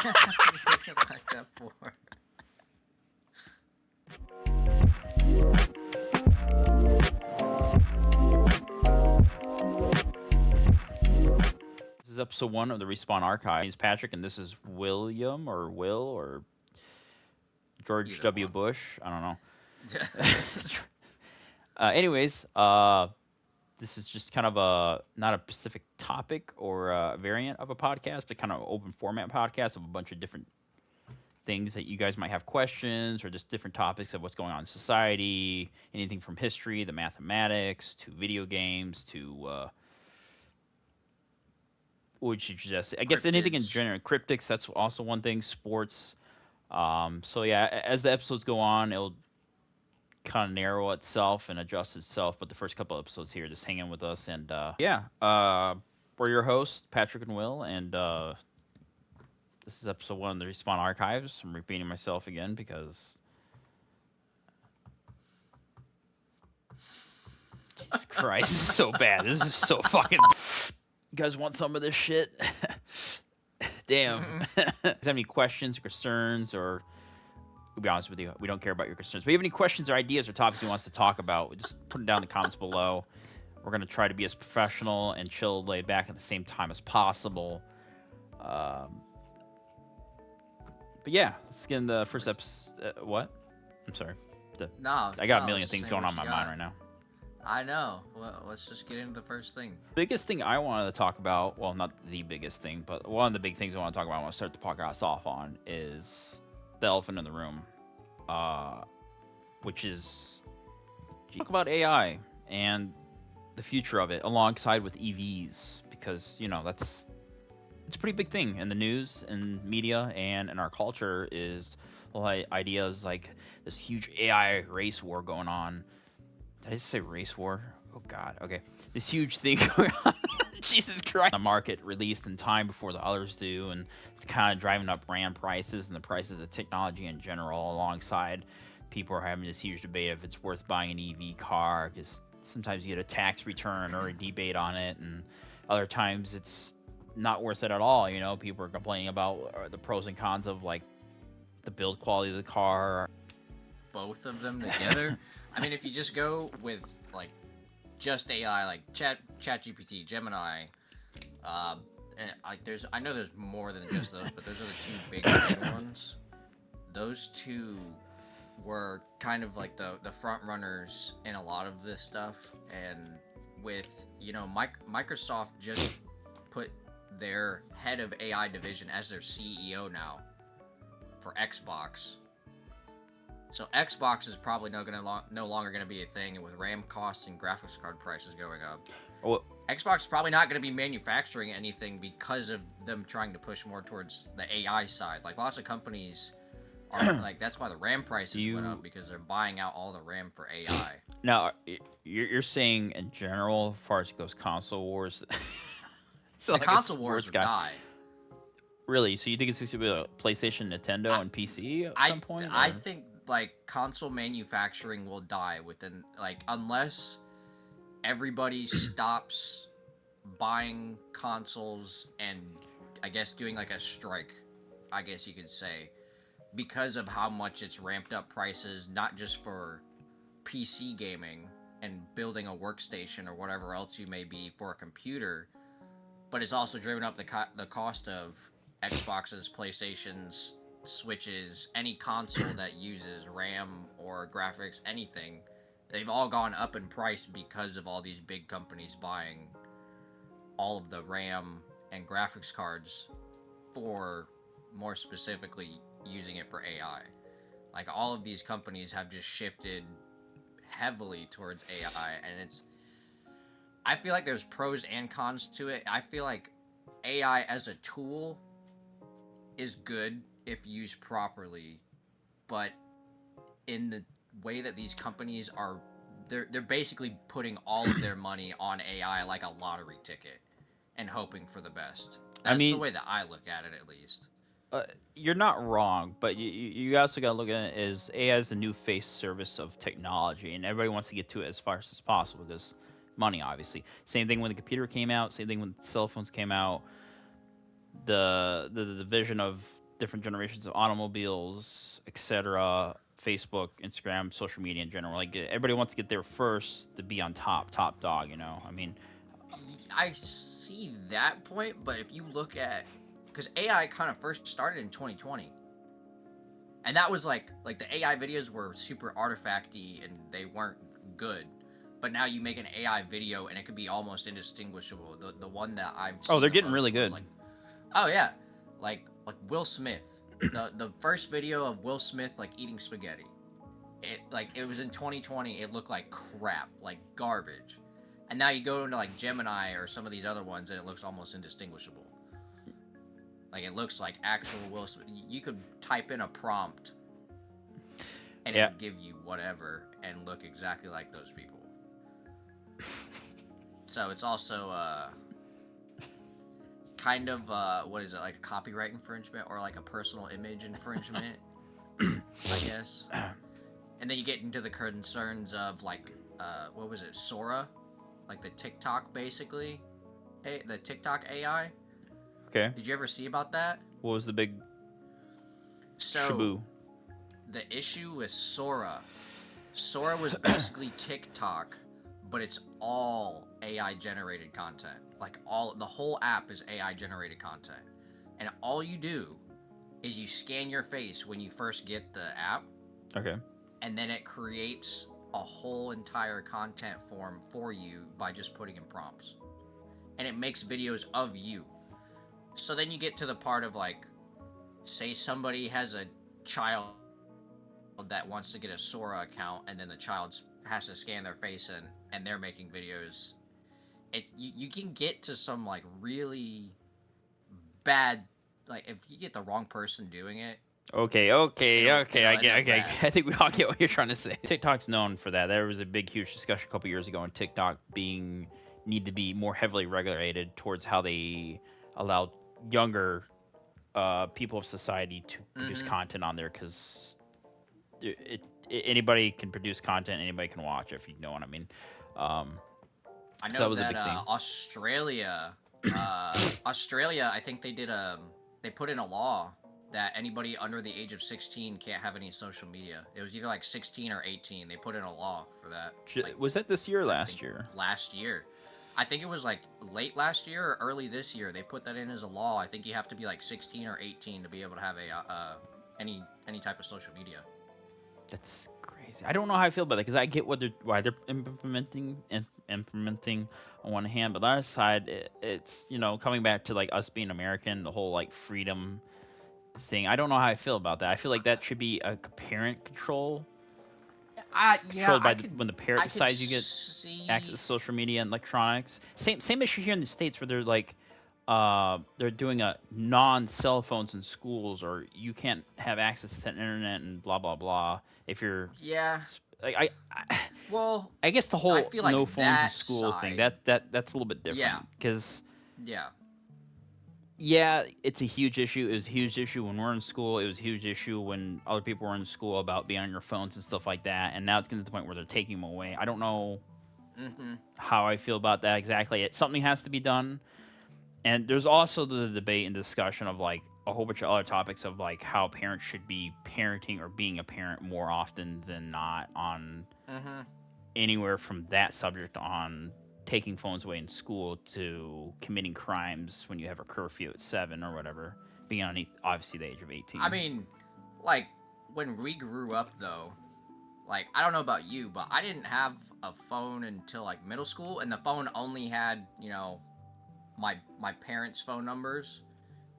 like that for? This is episode 1 of the Respawn Archive. My name is Patrick, and this is William or Will or George Either W. one. Bush. I don't know. Anyways, this is just kind of a not a specific topic or a variant of a podcast, but kind of open format podcast of a bunch of different things that you guys might have questions or just different topics of what's going on in society, anything from history, the mathematics, to video games, to what would you suggest? I guess anything in Cryptids. general. Cryptics, that's also one thing. Sports. So yeah, as the episodes go on, it'll kind of narrow itself and adjust itself. But the first couple episodes here, just hang in with us. And yeah, we're your hosts, Patrick and Will. And this is episode 1 of the Respawn Archives. I'm repeating myself again because Jesus Christ, this is so bad. This is so fucking. You guys want some of this shit? Damn. Do you have any questions or concerns, or to be honest with you, we don't care about your concerns. But if you have any questions or ideas or topics you want us to talk about, just put them down in the comments below. We're going to try to be as professional and chill, laid back at the same time as possible. But yeah, let's get in the first episode. What? I'm sorry. No, I got a no, million just things say going what on in you my mind got. right now. I know. Well, let's just get into the first thing. Biggest thing I wanted to talk about, well, not the biggest thing, but one of the big things I want to talk about, I want to start the podcast off on, is the elephant in the room, which is talk about AI and the future of it alongside with EVs, because, you know, it's a pretty big thing in the news and media and in our culture is ideas like this huge AI race war going on. Did I just say race war? Oh God. Okay. This huge thing going on. Jesus Christ. The market released in time before the others do, and it's kind of driving up RAM prices and the prices of technology in general. Alongside, people are having this huge debate if it's worth buying an EV car, because sometimes you get a tax return or a debate on it, and other times it's not worth it at all. You know, people are complaining about the pros and cons of like the build quality of the car. Both of them together. I mean, if you just go with like just AI, like ChatGPT, Gemini, and I know there's more than just those, but those are the two big main ones. Those two were kind of like the front runners in a lot of this stuff, and with Microsoft just put their head of AI division as their CEO now for Xbox. So Xbox is probably no longer going to be a thing, and with RAM costs and graphics card prices going up, Well, Xbox is probably not going to be manufacturing anything because of them trying to push more towards the AI side. Like lots of companies are like, that's why the RAM prices went up, because they're buying out all the RAM for AI. now, you're saying in general, as far as it goes, console wars. So The like a console wars sports would guy. die. Really? So you think it's going to be a PlayStation, Nintendo, and PC at some point? I or- think like console manufacturing will die within, like, unless everybody stops buying consoles and I guess doing like a strike, I guess you could say, because of how much it's ramped up prices, not just for PC gaming and building a workstation or whatever else you may be for a computer, but it's also driven up the cost of Xboxes, PlayStations, Switches, any console that uses RAM or graphics, anything. They've all gone up in price because of all these big companies buying all of the RAM and graphics cards for, more specifically, using it for AI. Like, all of these companies have just shifted heavily towards AI, and I feel like there's pros and cons to it. I feel like AI as a tool is good if used properly, but in the way that these companies are, they're basically putting all of their money on AI like a lottery ticket and hoping for the best. That's the way that I look at it, at least. You're not wrong, but you also got to look at it as AI is a new face service of technology, and everybody wants to get to it as fast as possible because money, obviously. Same thing when the computer came out. Same thing when cell phones came out. The vision of different generations of automobiles, etc. Facebook, Instagram, social media in general. Like everybody wants to get there first to be on top dog. You know, I mean, I see that point, but if you look at, because AI kind of first started in 2020, and that was like the AI videos were super artifacty and they weren't good. But now you make an AI video and it could be almost indistinguishable. The one that I've oh, seen they're the getting most really was good. like, oh yeah, like Will Smith. The first video of Will Smith like eating spaghetti. It was in 2020. It looked like crap, like garbage. And now you go into like Gemini or some of these other ones and it looks almost indistinguishable. Like it looks like actual Will Smith. You could type in a prompt and it Yeah. would give you whatever and look exactly like those people. So it's also kind of what is it, like a copyright infringement or like a personal image infringement, I guess. And then you get into the concerns of like what was it, Sora, like the TikTok basically, the TikTok AI. Okay. Did you ever see about that? What was the big So shaboo? the issue with Sora was basically TikTok, but it's all AI generated content. Like the whole app is AI generated content. And all you do is you scan your face when you first get the app, Okay. and then it creates a whole entire content form for you by just putting in prompts. And it makes videos of you. So then you get to the part of like, say somebody has a child that wants to get a Sora account, and then the child has to scan their face in, and they're making videos. You can get to some like really bad, like if you get the wrong person doing it, Okay. it'll I end get. up Okay. bad. I think we all get what you're trying to say. TikTok's known for that. There was a big, huge discussion a couple years ago on TikTok need to be more heavily regulated towards how they allow younger people of society to produce Mm-hmm. content on there, because anybody can produce content, anybody can watch, if you know what I mean. Um, I so that know was a that big thing. Australia, I think they put in a law that anybody under the age of 16 can't have any social media. It was either like 16 or 18. They put in a law for that. Like Was that this year or I last think year? last year. I think it was like late last year or early this year. They put that in as a law. I think you have to be like 16 or 18 to be able to have a any type of social media. That's crazy. I don't know how I feel about that, because I get why they're implementing on one hand, but on the other side, it's coming back to like us being American, the whole like freedom thing. I don't know how I feel about that. I feel like that should be a parent Yeah, controlled by when the parent I could decides you get access to see. social media and electronics. Same issue here in the States, where they're like they're doing a non-cell phones in schools, or you can't have access to the internet and blah blah blah if you're Yeah. like Well, I guess the I whole feel like no phones in that school thing, side. that's a little bit Yeah. different, because Yeah. yeah, it's a huge issue. It was a huge issue when we're in school. It was a huge issue when other people were in school about being on your phones and stuff like that. And now it's getting to the point where they're taking them away. I don't know Mhm. how I feel about that exactly. Something has to be done. And there's also the debate and discussion of like a whole bunch of other topics of like how parents should be parenting or being a parent more often than not, on Mhm. anywhere from that subject on taking phones away in school to committing crimes when you have a curfew at 7 or whatever, being on obviously the age of 18. I mean, like when we grew up though, like I don't know about you, but I didn't have a phone until like middle school, and the phone only had, my parents' phone numbers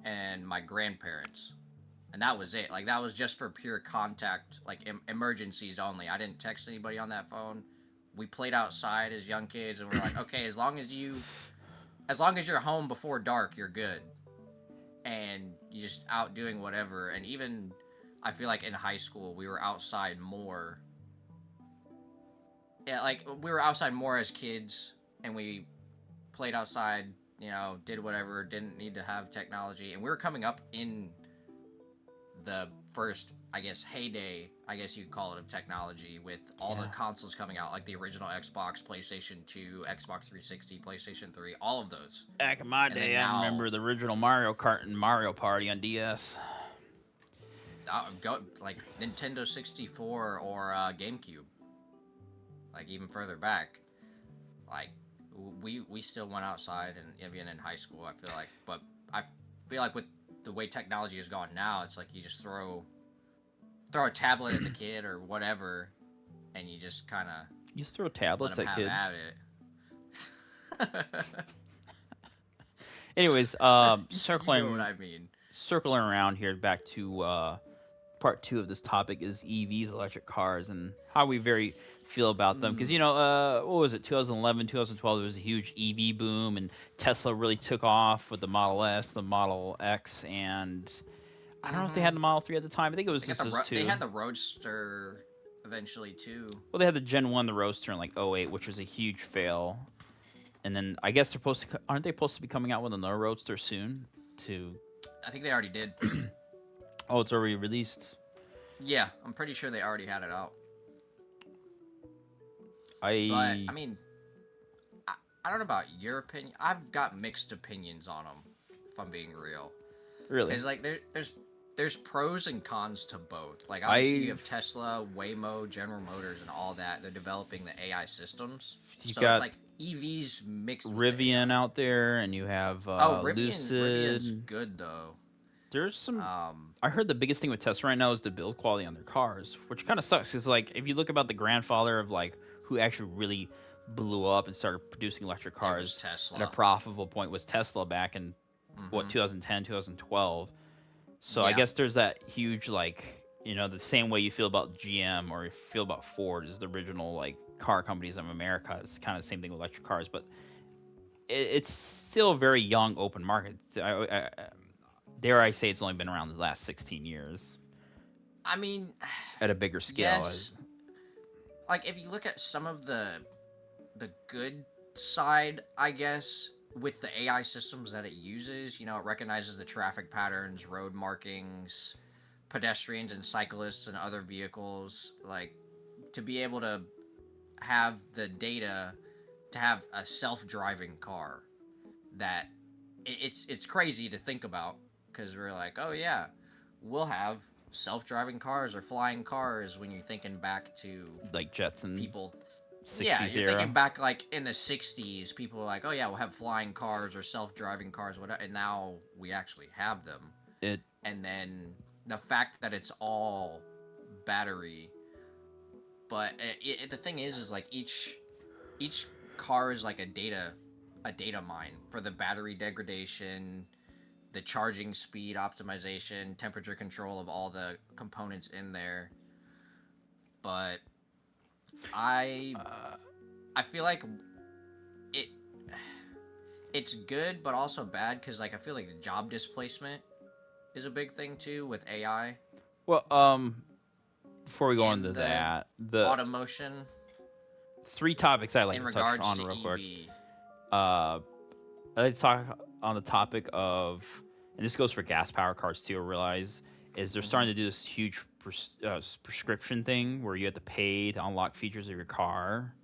and my grandparents. And that was it. Like that was just for pure contact, like emergencies only. I didn't text anybody on that phone. We played outside as young kids, and we're like, okay, as long as you're home before dark, you're good. And you just out doing whatever. And even I feel like in high school, we were outside more. Yeah, like we were outside more as kids, and we played outside. Did whatever. Didn't need to have technology, and we were coming up in the first, I guess, heyday, I guess you could call it, of technology, with all the Yeah. consoles coming out, like the original Xbox, PlayStation 2, Xbox 360, PlayStation 3, all of those. Back in my And then day, I now, remember the original Mario Kart and Mario Party on DS. Go like Nintendo 64 or GameCube, like even further back. Like we still went outside, and even in high school, I feel like. But I feel like with the way technology has gone now, it's like you just throw a tablet at the kid or whatever, and you just kind of You just throw let tablets them at have kids. at it. Anyways, You know circling what I mean. circling around here back to part two of this topic is EVs, electric cars, and how we very feel about them. Because Mm. what was it, 2011, 2012? There was a huge EV boom, and Tesla really took off with the Model S, the Model X, and I don't know if they Mm-hmm. had the Model 3 at the time. I think it was They just those they two. had the Roadster eventually too. Well, they had the Gen 1, the Roadster, in like '08, which was a huge fail. And then I guess they're aren't they supposed to be coming out with another Roadster soon? To I think they already did. Oh, it's already released. Yeah, I'm pretty sure they already had it out. But I I mean, I don't know about your opinion. I've got mixed opinions on them, if I'm being real. really, It's like there's pros and cons to both. Like obviously you have Tesla, Waymo, General Motors, and all that. They're developing the AI systems. You So it's got like EVs mixed with the Rivian AI. out there, and you have Oh, Rivian's Lucid. good though. There's some. Um, I heard the biggest thing with Tesla right now is the build quality on their cars, which kind of sucks. Because like, if you look about the grandfather of like who actually really blew up and started producing electric it was cars at a Tesla. profitable point was Tesla back in what Hmm. 2010, 2012. So I Yeah. guess there's that huge like the same way you feel about GM or you feel about Ford is the original like car companies of America. It's kind of the same thing with electric cars, but it's still a very young open market. Dare I say it's only been around the last 16 years I mean, at a bigger scale. yes. Like if you look at some of the good side, I guess, with the AI systems that it uses, it recognizes the traffic patterns, road markings, pedestrians and cyclists and other vehicles, like to be able to have the data to have a self-driving car that it's crazy to think about because we're like, oh yeah, we'll have self-driving cars or flying cars when you're thinking back to Like Jetson people. Yeah, 60s you're era. thinking back like in the 60s, people were like, oh yeah, we'll have flying cars or self-driving cars, whatever, and now we actually have them. It And then the fact that it's all battery, but the thing is like each car is like a data mine for the battery degradation, the charging speed optimization, temperature control of all the components in there. But I uh, I feel like it it's good but also bad because like I feel like the job displacement is a big thing too with AI well before we go and into the that, the automotion three topics I like in to touch regards on to real quick. EV. Uh, I like to talk on the topic of, and this goes for gas power cars too. I realize is they're starting to do this huge prescription thing where you have to pay to unlock features of your car,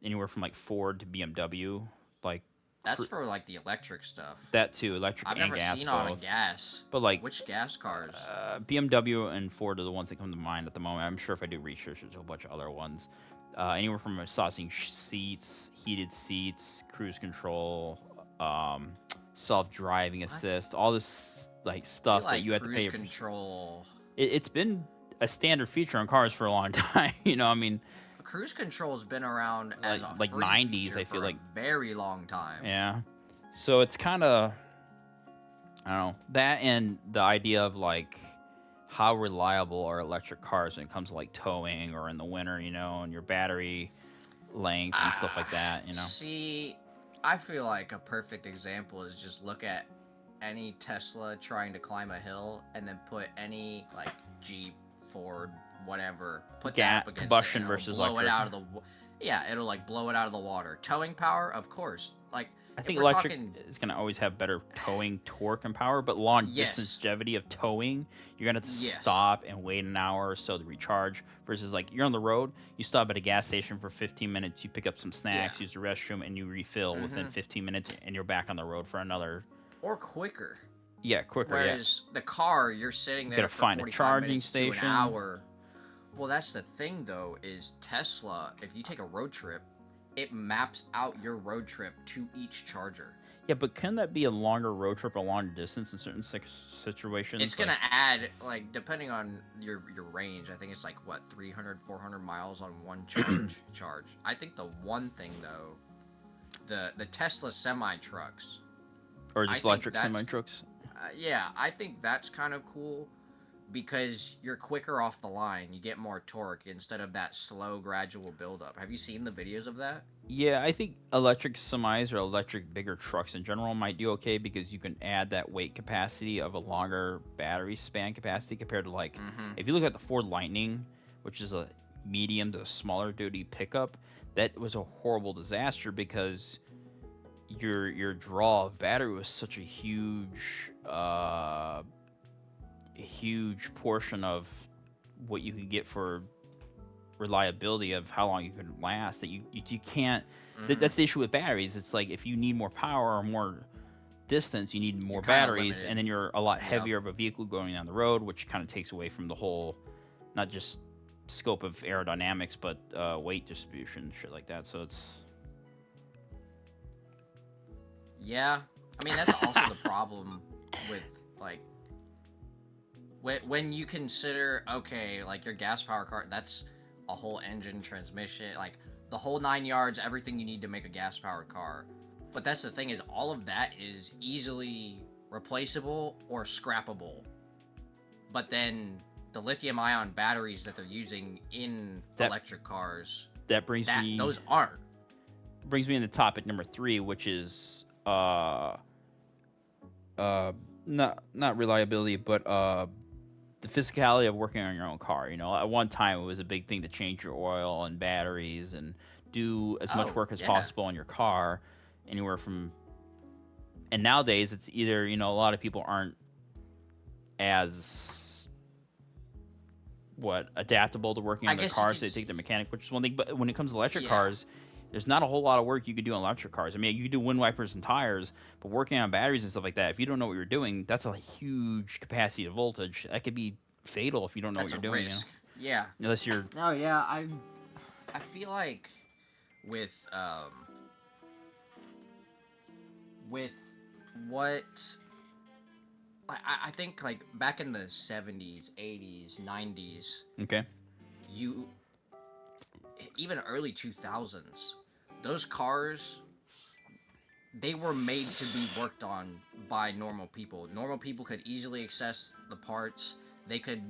anywhere from like Ford to BMW, like That's for like the electric stuff. that too, electric I've and never gas seen on a both. gas. But like Which gas cars? BMW and Ford are the ones that come to mind at the moment. I'm sure if I do research, there's a whole bunch of other ones. Anywhere from massaging seats, heated seats, cruise control, self-driving assist, all this like I stuff feel that like you have to cruise pay. control. It's been a standard feature on cars for a long time. I mean, Cruise control has been around as a like free 90s. feature I feel for like a very long time. yeah. So it's kind of I don't know that and the idea of like how reliable are electric cars when it comes to like towing or in the winter, and your battery length and stuff like that. See, I feel like a perfect example is just look at any Tesla trying to climb a hill and then put any like Jeep, Ford, whatever, put that up against combustion it and versus it'll blow electric. it out of the yeah, it'll like blow it out of the water. Towing power, of course. Like I if think we're electric talking, is going to always have better towing torque and power, but long yes, distance longevity of towing, you're going to have to yes, stop and wait an hour or so to recharge. Versus like you're on the road, you stop at a gas station for 15 minutes, you pick up some snacks, yeah, use the restroom, and you refill within 15 minutes, and you're back on the road for another. or quicker. Yeah, quicker. Yeah, Whereas the car, you're sitting you gotta there for find a 45 charging minutes to an station. hour. Well, that's the thing though, is Tesla, if you take a road trip, it maps out your road trip to each charger. Yeah, but can that be a longer road trip, a longer distance in certain It's situations? Like, gonna add, like, depending on your range, I think it's like what, 300, 400 miles on one charge. I think the one thing though, the Tesla semi trucks, or I just think electric semi that's trucks. yeah, I think that's kind of cool because you're quicker off the line. You get more torque instead of that slow gradual buildup. Have you seen the videos of that? Yeah, I think electric semis or electric bigger trucks in general might do okay because you can add that weight capacity of a longer battery span capacity compared to like Mm-hmm. if you look at the Ford Lightning, which is a medium to smaller duty pickup, that was a horrible disaster because your draw of battery was such a huge portion of what you can get for reliability of how long you can last that you can't Mm-hmm. that's the issue with batteries. It's like if you need more power or more distance, you need You're more kind of batteries, limited. and then you're a lot Yep. heavier of a vehicle going down the road, which kind of takes away from the whole not just scope of aerodynamics but weight distribution, shit like that. So it's Yeah. I mean, that's also the problem with, like, when you consider, okay, like your gas power car, that's a whole engine, transmission, like the whole 9 yards, everything you need to make a gas powered car. But that's the thing, is all of that is easily replaceable or scrappable. But then the lithium ion batteries that they're using in that electric cars, that brings that me those aren't. into topic number 3, which is uh not reliability, but the physicality of working on your own car. You know, at one time it was a big thing to change your oil and batteries and do as much Oh, work as yeah. possible on your car, anywhere from. And nowadays it's either a lot of people aren't as adaptable to working I on their guess you cars. could So they take their see. mechanic, which is one thing. But when it comes to electric Yeah. cars, there's not a whole lot of work you could do on electric cars. I mean, you could do wind wipers and tires, but working on batteries and stuff like that, if you don't know what you're doing, that's a huge capacity of voltage. That could be fatal if you don't know what That's you're a doing. risk. Yeah. Unless you're No, yeah, I feel like with with what I think, like, back in the 70s, 80s, 90s, okay. you even early 2000s, those cars, they were made to be worked on by normal people. Normal people could easily access the parts. They could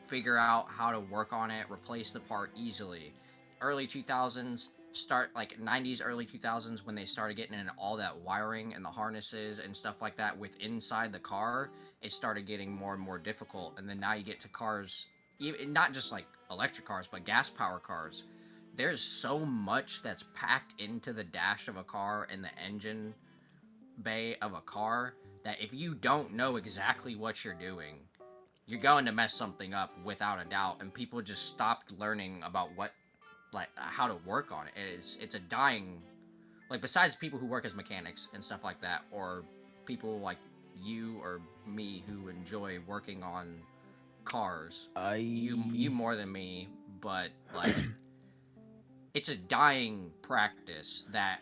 figure out how to work on it, replace the part easily. Early 2000s, start like 90s, early 2000s, when they started getting in all that wiring and the harnesses and stuff like that with inside the car, it started getting more and more difficult. And then now you get to cars, even not just like electric cars, but gas power cars. There's so much that's packed into the dash of a car and the engine bay of a car that if you don't know exactly what you're doing, you're going to mess something up without a doubt. And people just stopped learning about what, like, how to work on it. It's a dying, like, besides people who work as mechanics and stuff like that, or people like you or me who enjoy working on cars. You I more than me, but like, it's a dying practice that,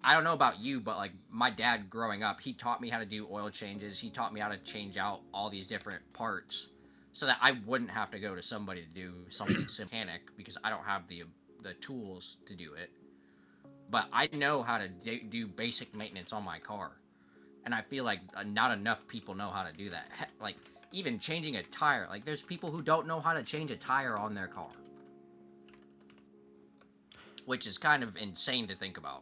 I don't know about you, but like my dad growing up, he taught me how to do oil changes. He taught me how to change out all these different parts so that I wouldn't have to go to somebody to do something mechanic because I don't have the tools to do it. But I know how to do basic maintenance on my car. And I feel like not enough people know how to do that. Like, even changing a tire. Like, there's people who don't know how to change a tire on their car, which is kind of insane to think about,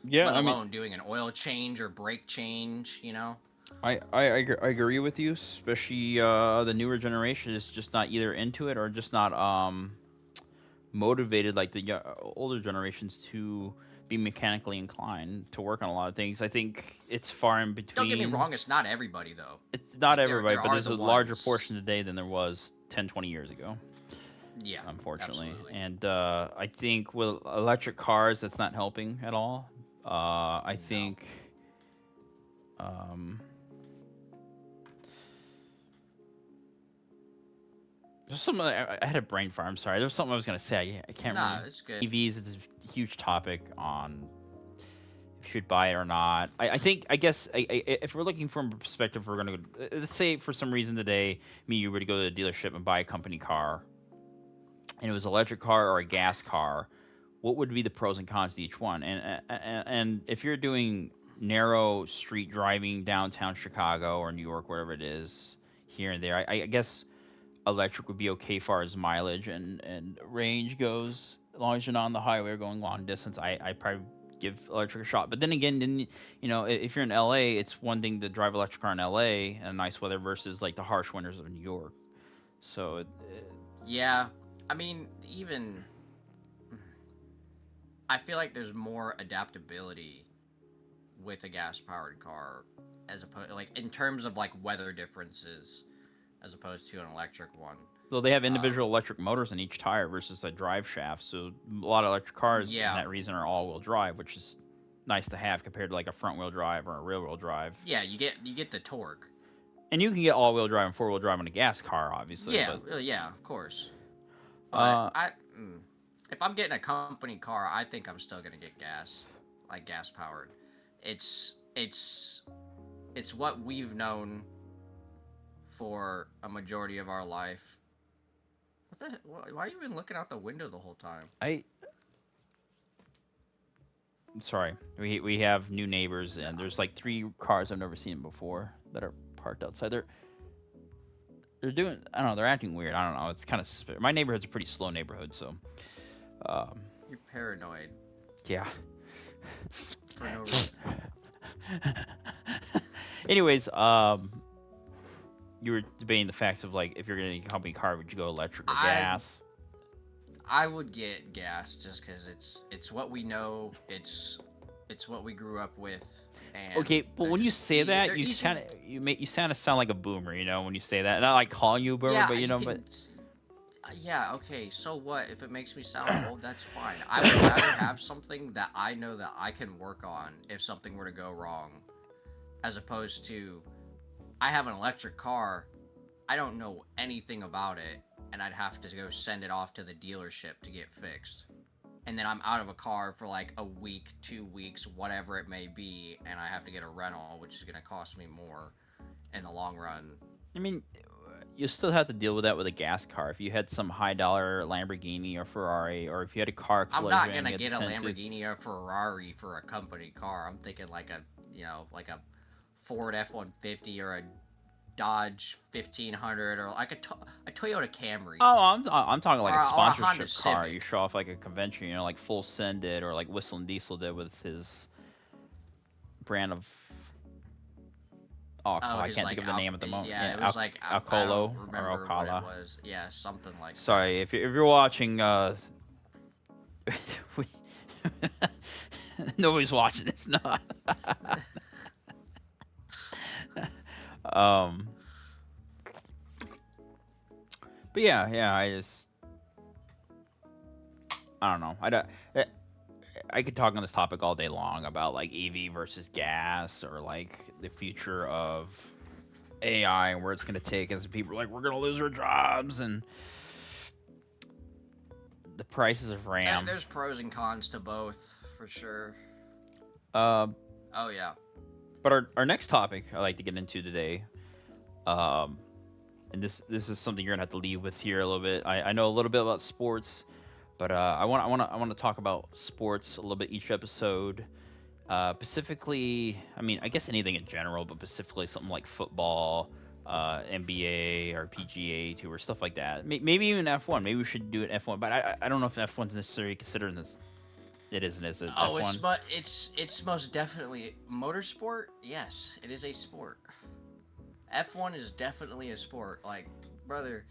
yeah, let I mean, alone doing an oil change or brake change, you know? I agree with you, especially the newer generation is just not either into it or just not motivated like the older generations to be mechanically inclined to work on a lot of things. I think it's far in Don't get me between. wrong, it's not everybody, though. It's not Like, everybody, there but are there's the a larger ones. portion today than there was 10, 20 years ago, Yeah, unfortunately. absolutely. And I think with electric cars, that's not helping at all. I No. think um, There's something I had a brain fart. I'm sorry. There's something I was gonna say. I can't Nah, remember. it's good. EVs is a huge topic on if you should buy it or not. I think I guess if we're looking from a perspective, we're gonna go, let's say for some reason today, me you were to go to the dealership and buy a company car, and it was an electric car or a gas car. What would be the pros and cons to each one? And if you're doing narrow street driving downtown Chicago or New York, wherever it is, here and there, I guess electric would be okay far as mileage and range goes. As long as you're not on the highway or going long distance, I probably give electric a shot. But then again, if you're in LA, it's one thing to drive electric car in LA and nice weather versus like the harsh winters of New York. So Yeah, I mean, even I feel like there's more adaptability with a gas-powered car as opposed, like in terms of like weather differences, as opposed to an electric one. though they have Um, individual electric motors in each tire versus a drive shaft, so a lot of electric cars, in yeah, that reason, are all-wheel drive, which is nice to have compared to like a front-wheel drive or a rear-wheel drive. yeah, you get the torque. And you can get all-wheel drive and four-wheel drive on a gas car, obviously. Yeah, But yeah, of course. But uh, if I'm getting a company car, I think I'm still gonna get gas, like gas powered. It's it's it's what we've known for a majority of our life. Why are you even looking out the window the whole time? I'm sorry, we have new neighbors, and there's like 3 cars I've never seen before that are parked outside. They're doing, I don't know, they're acting weird. I don't know. It's kind of my neighborhood's a pretty slow neighborhood, so You're paranoid yeah. for no reason. Anyways, you were debating the facts of like if you're getting a company car, would you go electric or gas? I would get gas just because it's what we know. It's what we grew up with. And Okay, but when you say that, they're you easy. kind of sound like a boomer, when you say that. Not like calling you a boomer, Yeah, but you but can. Yeah, okay. So what? If it makes me sound old, that's fine. I would rather have something that I know that I can work on if something were to go wrong, as opposed to I have an electric car. I don't know anything about it, and I'd have to go send it off to the dealership to get fixed. And then I'm out of a car for like a week, 2 weeks, whatever it may be, and I have to get a rental, which is going to cost me more in the long run. I mean, you still have to deal with that with a gas car. If you had some high dollar Lamborghini or Ferrari, or if you had a car I'm collision, not going you to had to get a send to. Lamborghini or Ferrari for a company car. I'm thinking like like a Ford F-150 or a Dodge 1500 or like a Toyota Camry. Oh, I'm talking like Or a a Honda sponsorship car. You Civic. show off like a convention, like Full Send did, or like Whistling Diesel did with his brand of. Oh, I his can't like think of the name at the moment. yeah, it was like I Alcolo don't or remember what it Alcala. was. Yeah, something like that. Sorry, if you're watching, we, nobody's watching this. No. um. But yeah, I don't know. I could talk on this topic all day long about like EV versus gas, or like the future of AI and where it's going to take us. People are like, we're going to lose our jobs, and the prices of Yeah, RAM. there's pros and cons to both, for sure. Uh, Oh yeah. but our next topic I like to get into today, and this is something you're gonna have to leave with here a little bit. I know a little bit about sports, but I want to talk about sports a little bit each episode. Specifically, I mean, I guess anything in general, but specifically something like football, NBA or PGA Tour, stuff like that. Maybe even F1. Maybe we should do an F1, but I don't know if F1's necessarily considered in this. It isn't, is it? Oh, F1? it's most definitely motorsport. Yes, it is a sport. F1 is definitely a sport. Like, brother,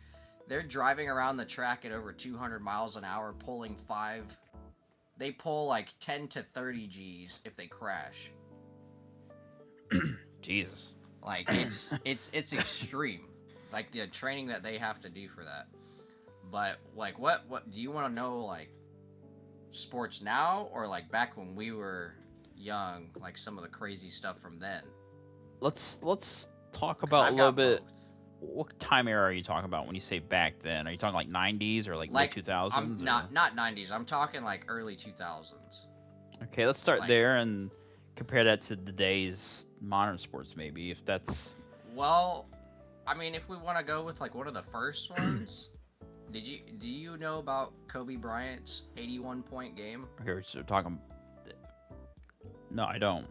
they're driving around the track at over 200 miles an hour, pulling five. They pull like 10 to 30 G's if they crash. Jesus. Like it's extreme. Like the training that they have to do for that. But like what do you want to know, like sports now or like back when we were young, like some of the crazy stuff from then? Let's talk 'Cause about a I've little got bit. both. what time era are you talking about when you say back then? Are you talking like 90s or like mid Like, I'm 2000s or? not 90s. I'm talking like early 2000s. Okay, let's start Like, there and compare that to today's modern sports, maybe if that's. well, I mean, if we want to go with like one of the first ones, do you know about Kobe Bryant's 81 point game? Okay, we're talking. No, I don't.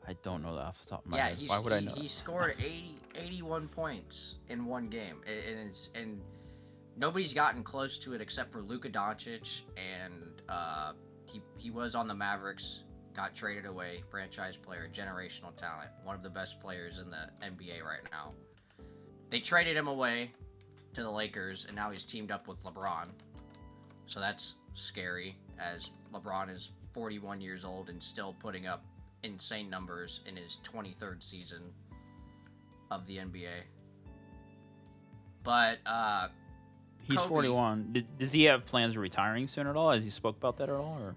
I don't know that off the top of my Yeah, head. Why would I know he that? scored 81 points in one game, and nobody's gotten close to it except for Luka Doncic, and he was on the Mavericks, got traded away, franchise player, generational talent, one of the best players in the NBA right now. They traded him away to the Lakers, and now he's teamed up with LeBron. So that's scary, as LeBron is 41 years old and still putting up insane numbers in his 23rd season of the NBA. But He's Kobe, 41. Does he have plans of retiring soon at all? Has he spoke about that at all? Or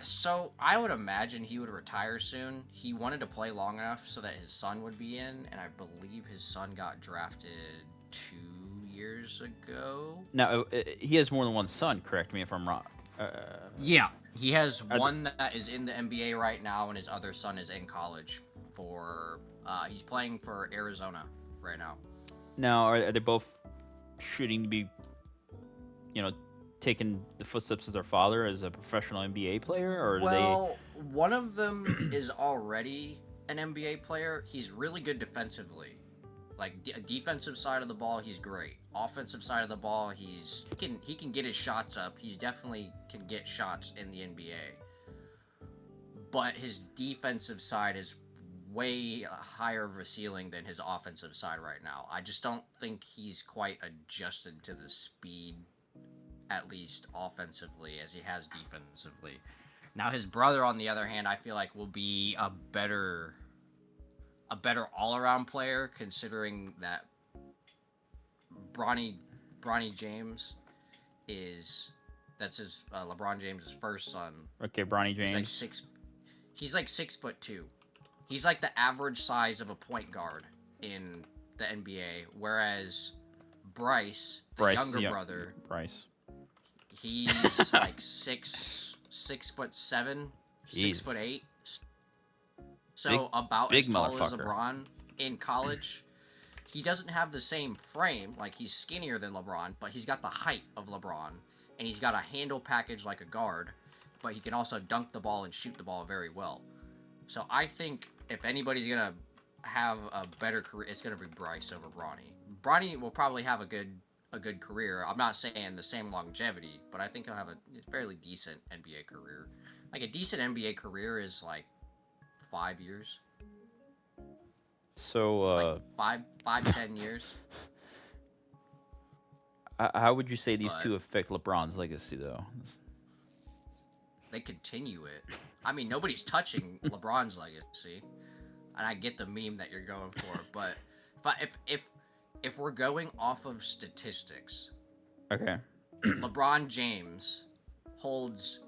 so I would imagine he would retire soon. He wanted to play long enough so that his son would be in, and I believe his son got drafted 2 years ago. now he has more than one son. Correct me if I'm wrong. Yeah, he has Are one that is in the NBA right now, and his other son is in college for. He's playing for Arizona right now. Now, are they both shooting to be, taking the footsteps of their father as a professional NBA player, or do Well, one of them is already an NBA player. He's really good defensively. Like defensive side of the ball, he's great. Offensive side of the ball, he can get his shots up. He definitely can get shots in the NBA. But his defensive side is way higher of a ceiling than his offensive side right now. I just don't think he's quite adjusted to the speed, at least offensively, as he has defensively. Now his brother, on the other hand, I feel like will be a better all-around player, considering that Bronny James that's his LeBron James's first son. okay, Bronny James? He's like 6'2". He's like the average size of a point guard in the NBA, whereas Bryce, the younger brother, Bryce, he's like 6'7", Jeez. 6'8". So about big as tall as motherfucker. LeBron in college. He doesn't have the same frame, like he's skinnier than LeBron, but he's got the height of LeBron, and he's got a handle package like a guard, but he can also dunk the ball and shoot the ball very well. So I think if anybody's gonna have a better career, it's gonna be Bryce over Bronny. Bronny will probably have a good career. I'm not saying the same longevity, but I think he'll have a fairly decent NBA career. Like a decent NBA career is like 5 years. So, like 10 years. how would you say these But two affect LeBron's legacy, though? they continue it. I mean, nobody's touching LeBron's legacy, and I get the meme that you're going for. But if we're going off of statistics, Okay. LeBron James holds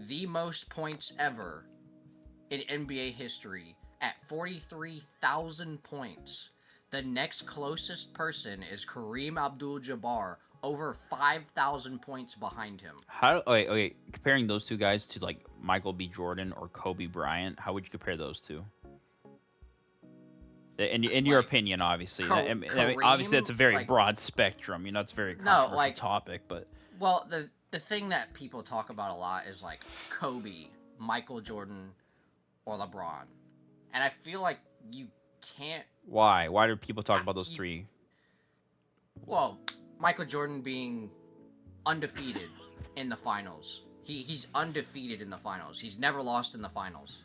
the most points ever in NBA history at 43,000 points. The next closest person is Kareem Abdul-Jabbar, over 5,000 points behind him. Okay, comparing those two guys to like Michael B. Jordan or Kobe Bryant, how would you compare those two? In your opinion, obviously. I mean, obviously, it's a very broad spectrum. It's a very controversial topic, but... Well, the thing that people talk about a lot is like Kobe, Michael Jordan, or LeBron. And I feel like you can't... Why? Why do people talk about those three? Well, Michael Jordan being undefeated in the finals. He's undefeated in the finals. He's never lost in the finals.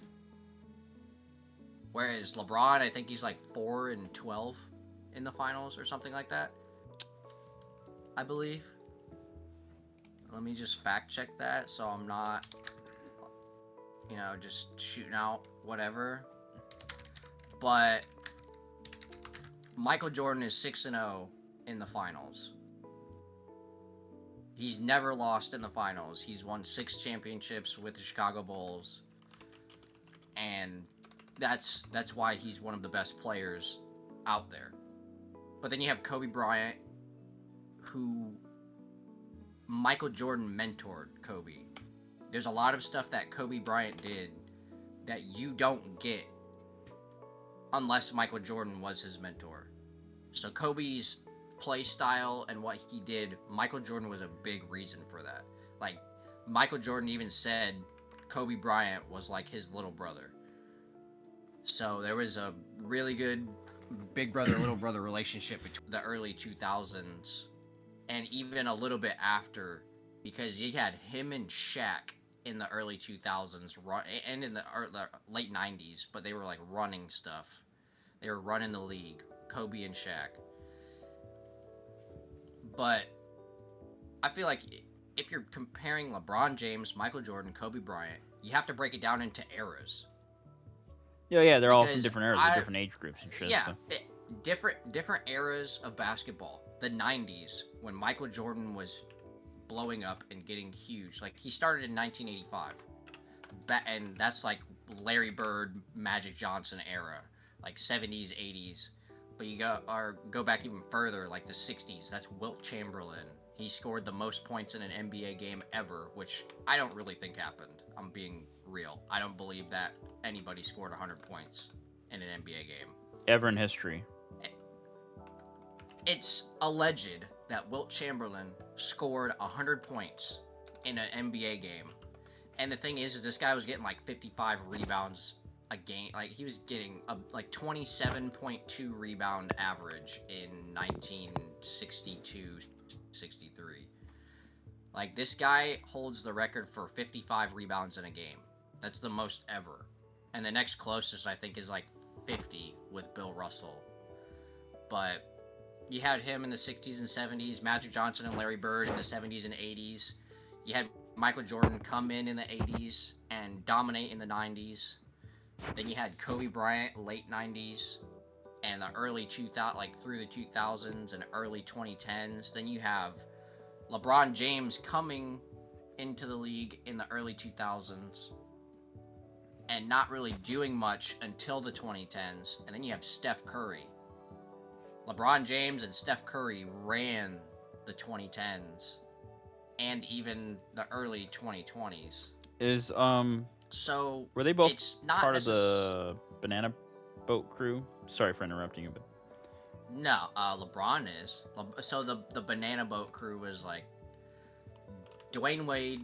Whereas LeBron, I think he's like 4-12 in the finals or something like that. I believe. Let me just fact check that so I'm not, just shooting out whatever. But Michael Jordan is 6-0 in the finals. He's never lost in the finals. He's won 6 championships with the Chicago Bulls. And that's why he's one of the best players out there. But then you have Kobe Bryant, who Michael Jordan mentored Kobe. There's a lot of stuff that Kobe Bryant did that you don't get unless Michael Jordan was his mentor. So Kobe's play style and what he did, Michael Jordan was a big reason for that. Like, Michael Jordan even said Kobe Bryant was like his little brother. So there was a really good big brother little brother relationship between the early 2000s and even a little bit after, because you had him and Shaq in the early 2000s and in the late 90s, but they were like running stuff. They were running the league, Kobe and Shaq. But I feel like if you're comparing LeBron James, Michael Jordan, Kobe Bryant, you have to break it down into eras. Yeah, they're all from Because different eras, different age groups and shit. Yeah, So. different eras of basketball. The 90s, when Michael Jordan was blowing up and getting huge. Like, he started in 1985. And that's like Larry Bird, Magic Johnson era. Like 70s, 80s. But you go back even further, like the 60s. That's Wilt Chamberlain. He scored the most points in an NBA game ever, which I don't really think happened. I'm being real. I don't believe that anybody scored 100 points in an NBA game. Ever in history. It's alleged that Wilt Chamberlain scored 100 points in an NBA game. And the thing is this guy was getting like 55 rebounds a game. Like, he was getting like 27.2 rebound average in 1962-63. Like, this guy holds the record for 55 rebounds in a game. That's the most ever. And the next closest, I think, is like 50 with Bill Russell. But you had him in the 60s and 70s, Magic Johnson and Larry Bird in the 70s and 80s. You had Michael Jordan come in the 80s and dominate in the 90s. Then you had Kobe Bryant late 90s and the early 2000s, like through the 2000s and early 2010s. Then you have LeBron James coming into the league in the early 2000s and not really doing much until the 2010s. And then you have Steph Curry. LeBron James and Steph Curry ran the 2010s and even the early 2020s. So were they both it's not part of the Banana Boat crew? Sorry for interrupting you, but no, LeBron is. So the Banana Boat crew was like Dwayne Wade,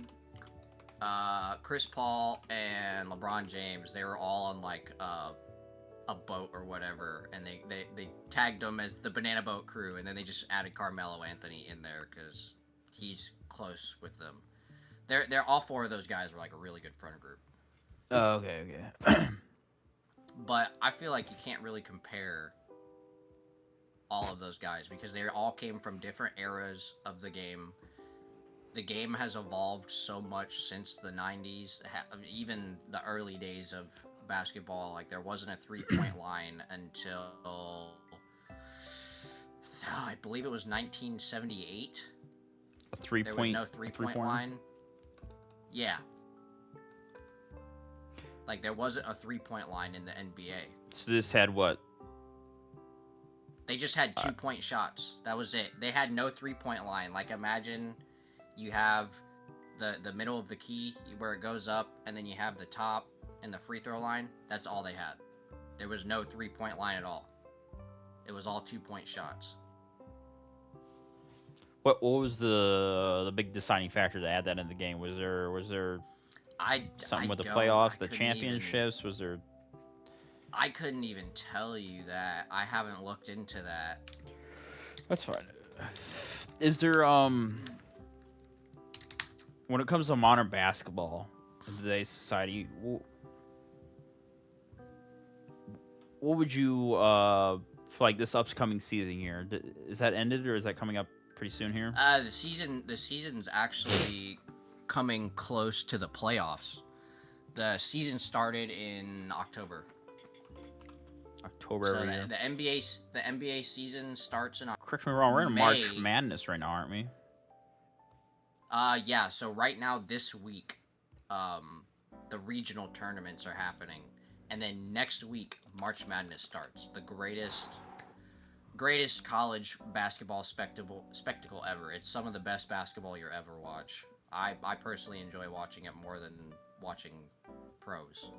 Chris Paul, and LeBron James. They were all on like a boat or whatever, and they tagged them as the Banana Boat crew, and then they just added Carmelo Anthony in there because he's close with them. They're all four of those guys were like a really good front group. Oh, okay. But I feel like you can't really compare all of those guys because they all came from different eras of the game. The game has evolved so much since the 90s, even the early days of basketball. Like, there wasn't a three-point line until I believe it was 1978. A three-point. There was no three-point line. Yeah. Like, there wasn't a three-point line in the NBA. So this had what? They just had 2-point shots. That was it. They had no three-point line. Like, imagine you have the middle of the key where it goes up, and then you have the top and the free throw line. That's all they had. There was no three-point line at all. It was all 2-point shots. What was the big deciding factor to add that in the game? Was there something with the playoffs, the championships? Was there? I couldn't even tell you that. I haven't looked into that. That's fine. Is there when it comes to modern basketball in today's society, what would you for like this upcoming season here? Is that ended or is that coming up pretty soon here? The season's actually coming close to the playoffs. The season started in October. October. So the NBA season starts in October. Correct me if I'm wrong. We're in March Madness right now, aren't we? Yeah. So right now, this week, the regional tournaments are happening, and then next week, March Madness starts. The greatest greatest college basketball spectacle ever. It's some of the best basketball you'll ever watch. I personally enjoy watching it more than watching pros.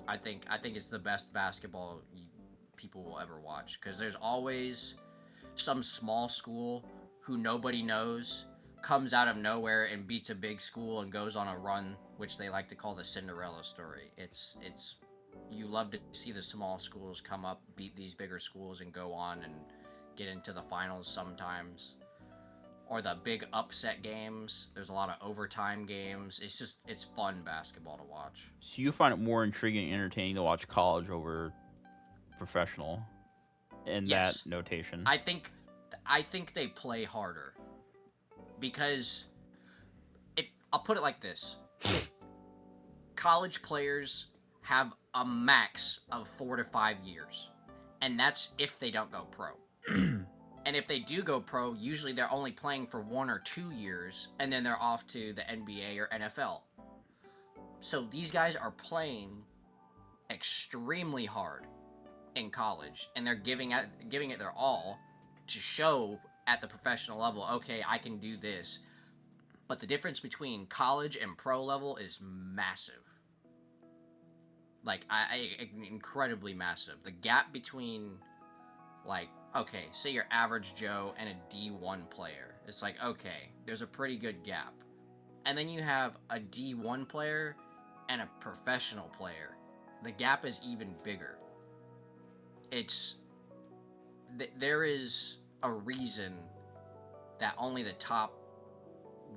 I think it's the best basketball people will ever watch because there's always some small school who nobody knows comes out of nowhere and beats a big school and goes on a run, which they like to call the Cinderella story. It's you love to see the small schools come up, beat these bigger schools, and go on and get into the finals sometimes. Or the big upset games. There's a lot of overtime games. It's fun basketball to watch. So you find it more intriguing and entertaining to watch college over professional in that Yes. notation. I think they play harder because if I'll put it like this, college players have a max of 4 to 5 years, and that's if they don't go pro. And if they do go pro, usually they're only playing for 1 or 2 years, and then they're off to the NBA or NFL. So these guys are playing extremely hard in college, and they're giving it their all to show at the professional level. Okay, I can do this. But the difference between college and pro level is massive. Like incredibly massive. The gap between, like, okay, say your average Joe and a D1 player. It's like, okay, there's a pretty good gap. And then you have a D1 player and a professional player. The gap is even bigger. It's there is a reason that only the top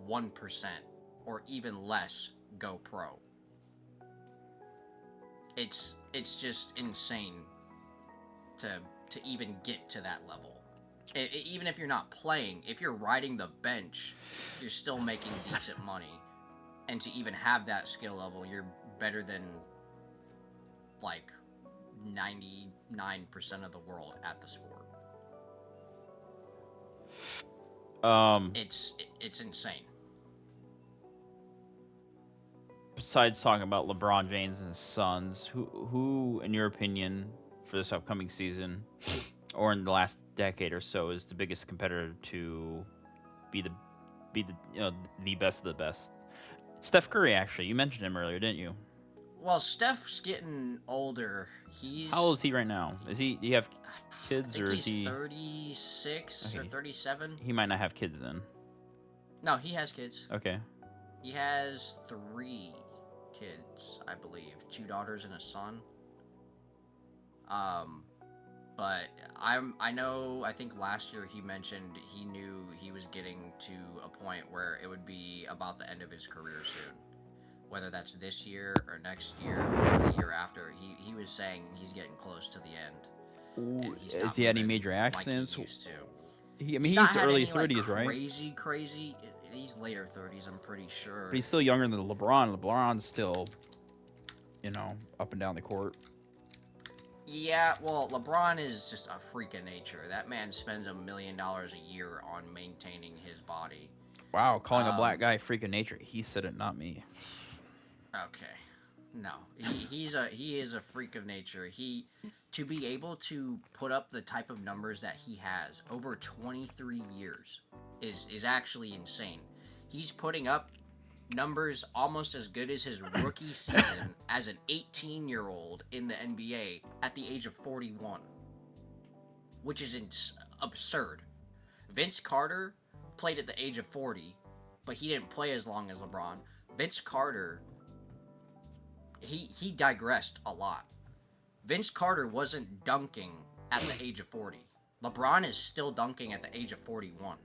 1% or even less go pro. It's just insane to even get to that level. Even if you're not playing, if you're riding the bench, you're still making decent money. And to even have that skill level, you're better than like 99% of the world at the sport. It's insane. Besides talking about LeBron James and his Suns, who in your opinion for this upcoming season or in the last decade or so is the biggest competitor to be the the best of the best? Steph Curry, actually. You mentioned him earlier, didn't you? Well, Steph's getting older. How old is he right now? Do you have I kids think or is he's he 36 or okay? 37. He might not have kids then. No, he has kids. Okay. He has 3 kids, I believe. 2 daughters and a son. Um, but I think last year he mentioned he knew he was getting to a point where it would be about the end of his career soon. Whether that's this year or next year or the year after, he was saying he's getting close to the end, and Ooh, he's has not he had any moving major like he accidents? used to. I mean, He's not he's had early any like 30s, right? crazy. He's later 30s, I'm pretty But sure. he's still younger than LeBron. LeBron's still, up and down the court. Yeah, well, LeBron is just a freak of nature. That man spends $1 million a year on maintaining his body. Wow, calling a black Um, guy a freak of nature. He said it, not me. okay, no, he is a freak of nature. He to be able to put up the type of numbers that he has over 23 years is actually insane. He's putting up numbers almost as good as his rookie season as an 18-year-old in the NBA at the age of 41, which is absurd. Vince Carter played at the age of 40, but he didn't play as long as LeBron. Vince Carter, he digressed a lot. Vince Carter wasn't dunking at the age of 40. LeBron is still dunking at the age of 41.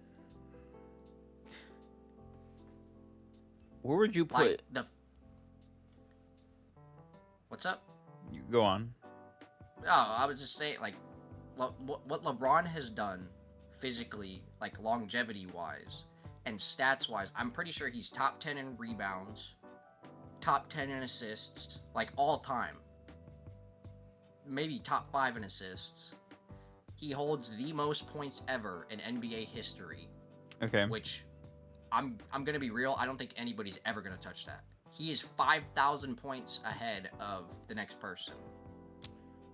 Where would you Like put? the What's up? You go on. Oh, I was just saying, like, what LeBron has done physically, like longevity wise and stats wise, I'm pretty sure he's top 10 in rebounds, top 10 in assists, like all time. Maybe top 5 in assists. He holds the most points ever in NBA history, Okay. which I'm gonna be real. I don't think anybody's ever gonna touch that. He is 5,000 points ahead of the next person.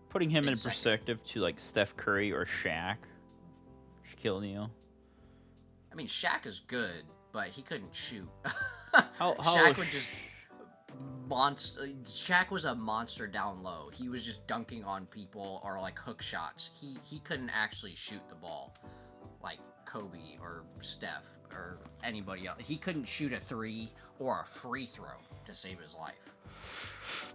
putting him big in second. perspective to like Steph Curry or Shaquille O'Neal. I mean, Shaq is good, but he couldn't shoot. How Shaq would just monster. Shaq was a monster down low. He was just dunking on people or like hook shots. He couldn't actually shoot the ball like Kobe or Steph or anybody else. He couldn't shoot a three or a free throw to save his life.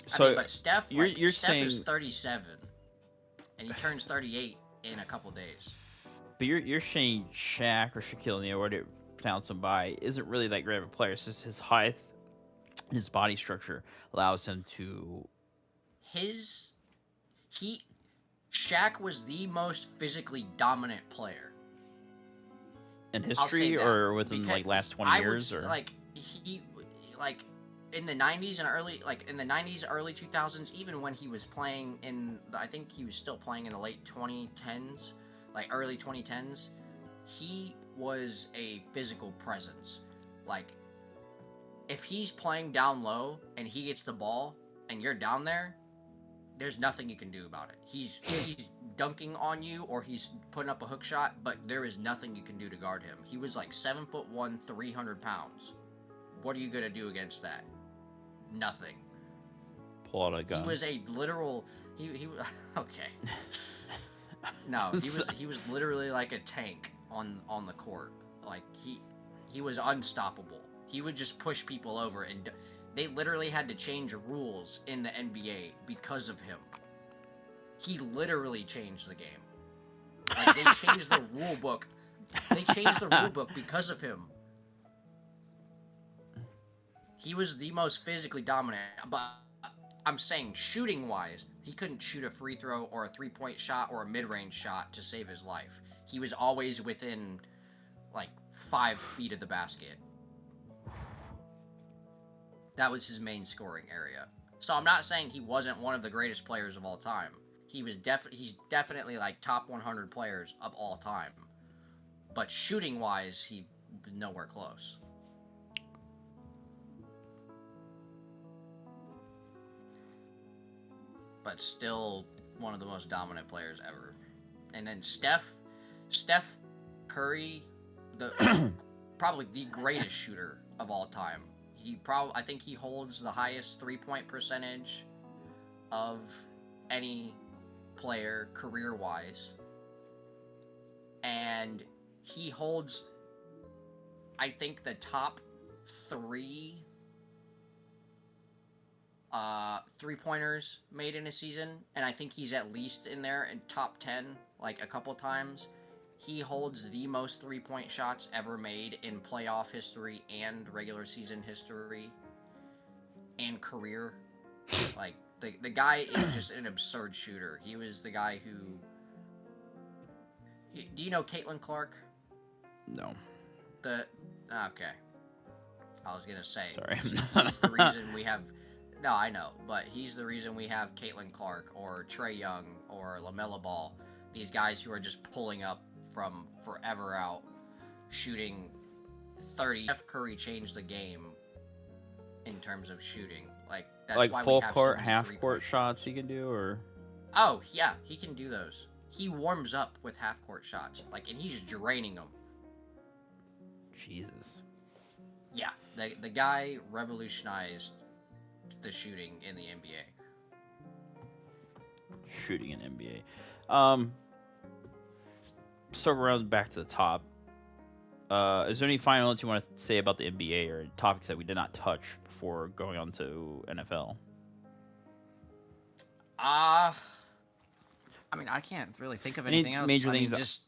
So I mean, but Steph, you're Steph saying, is 37, and he turns 38 in a couple days. but you're saying Shaq or Shaquille O'Neal, whatever you pronounce him by, isn't really that great of a player. It's just his height, his body structure allows him to. Shaq was the most physically dominant player In I'll say history, that, or within because like last 20 I years, would or like he like in the 90s and early 2000s, even when he was playing I think he was still playing in the late 2010s, like early 2010s. He was a physical presence. Like, if he's playing down low and he gets the ball and you're down there, there's nothing you can do about it. He's dunking on you or he's putting up a hook shot, but there is nothing you can do to guard him. He was like 7'1", 300 pounds. What are you gonna do against that? Nothing. pull out a gun. He was a literal. He okay. No, he was literally like a tank on the court. Like he was unstoppable. He would just push people over, and they literally had to change rules in the NBA because of him. He literally changed the game. Like, they changed the rule book. They changed the rule book because of him. He was the most physically dominant, but I'm saying shooting wise, he couldn't shoot a free throw or a 3-point shot or a mid-range shot to save his life. He was always within like 5 feet of the basket. That was his main scoring area. So I'm not saying he wasn't one of the greatest players of all time. He's definitely like top 100 players of all time. But shooting wise, he was nowhere close. But still one of the most dominant players ever. And then Steph Curry, probably the greatest shooter of all time. I think he holds the highest 3-point percentage of any player career-wise. And he holds, I think, the top 3 3-pointers made in a season, and I think he's at least in there in top 10 like a couple times. He holds the most 3-point shots ever made in playoff history and regular season history and career. Like, the guy is just an absurd shooter. He was the guy who... Do you know Caitlin Clark? No. Okay. I was gonna say. Sorry. He's the reason we have... No, I know, but he's the reason we have Caitlin Clark or Trae Young or LaMelo Ball. These guys who are just pulling up from forever out, shooting 30. Steph Curry changed the game in terms of shooting. Like, that's like why full we have court, so many half 3-point court shots he can do, or Oh yeah, he can do those. He warms up with half court shots, like, and he's draining them. Jesus. Yeah, the guy revolutionized the shooting in the NBA. Shooting in NBA. So around back to the top. Is there any final notes you want to say about the NBA or topics that we did not touch before going on to NFL? I mean, I can't really think of anything else. Major I mean, things just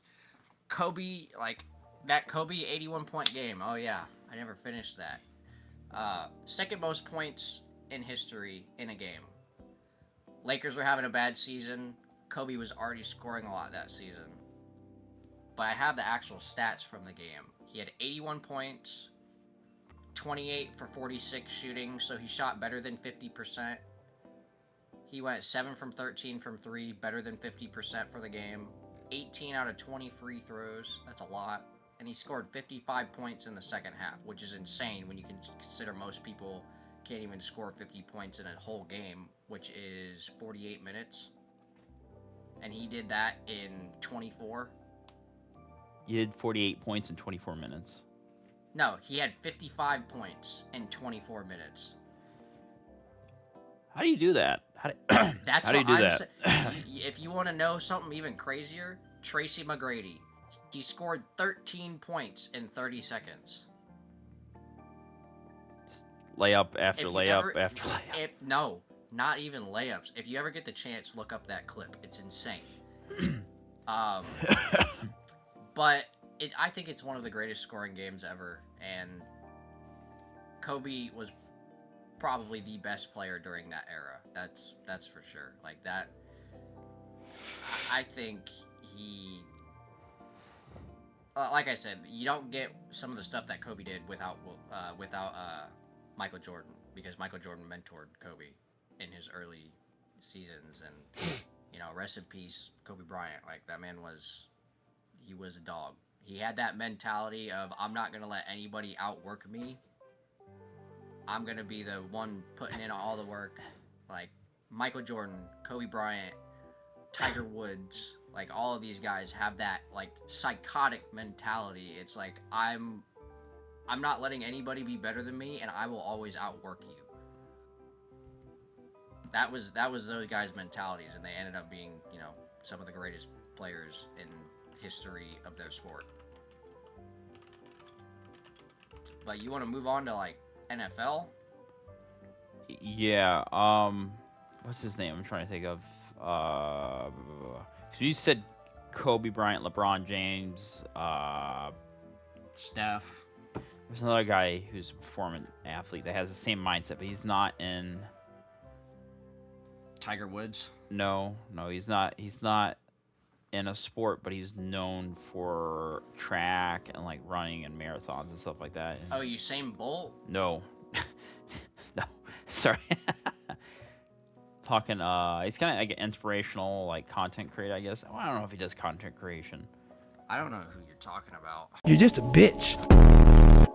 Kobe, like that Kobe 81-point game. Oh yeah, I never finished that. Second most points in history in a game. Lakers were having a bad season. Kobe was already scoring a lot that season. But I have the actual stats from the game. He had 81 points, 28 for 46 shooting, so he shot better than 50%. He went 7 from 13 from 3, better than 50% for the game. 18 out of 20 free throws, that's a lot. And he scored 55 points in the second half, which is insane when you can consider most people can't even score 50 points in a whole game, which is 48 minutes. And he did that in 24. You did 48 points in 24 minutes. No, he had 55 points in 24 minutes. How do you do that? That's how do you do that? If you want to know something even crazier, Tracy McGrady. He scored 13 points in 30 seconds. Layup after layup after layup. No, not even layups. If you ever get the chance, look up that clip. It's insane. But I think it's one of the greatest scoring games ever, and Kobe was probably the best player during that era. That's for sure. Like that, I think he. Like I said, you don't get some of the stuff that Kobe did without Michael Jordan, because Michael Jordan mentored Kobe in his early seasons, and rest in peace, Kobe Bryant. Like that man he was a dog. He had that mentality of, I'm not gonna let anybody outwork me. I'm gonna be the one putting in all the work. Like Michael Jordan, Kobe Bryant, Tiger Woods, like all of these guys have that like psychotic mentality. It's like I'm not letting anybody be better than me, and I will always outwork you. That was those guys' mentalities, and they ended up being, some of the greatest players in history of their sport. But you want to move on to like NFL? Yeah. What's his name? I'm trying to think of. So you said Kobe Bryant, LeBron James, Steph. There's another guy who's a performance athlete that has the same mindset, but he's not in. Tiger Woods. No, he's not. He's not in a sport, but he's known for track and like running and marathons and stuff like that. Oh, Usain Bolt? No. No. Sorry. Talking he's kind of like an inspirational like content creator, I guess. Well, I don't know if he does content creation. I don't know who you're talking about. You're just a bitch.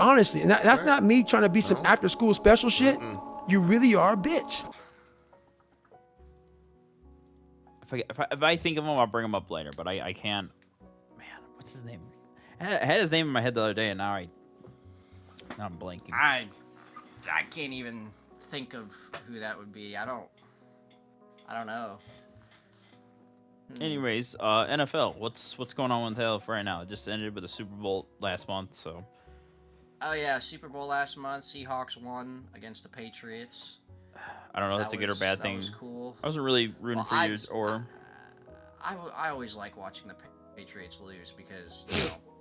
Honestly, and that's not me trying to be some after school special shit. You really are a bitch. If I think of him, I'll bring him up later. But I can't. Man, what's his name? I had his name in my head the other day, and now I'm blanking. I can't even think of who that would be. I don't know. Anyways, NFL. What's going on with NFL right now? It just ended with the Super Bowl last month, so. Oh yeah, Super Bowl last month. Seahawks won against the Patriots. I don't know if that's a good or bad thing. That was cool. I wasn't really rooting for you, or. I always like watching the Patriots lose because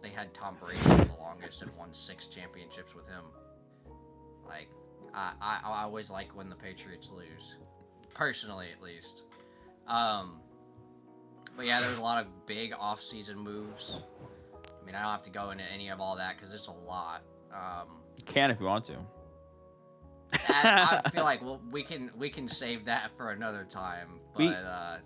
they had Tom Brady for the longest and won 6 championships with him. Like I always like when the Patriots lose, personally at least. But yeah, there was a lot of big off-season moves. I mean, I don't have to go into any of all that because it's a lot. You can if you want to. I feel like we can save that for another time. But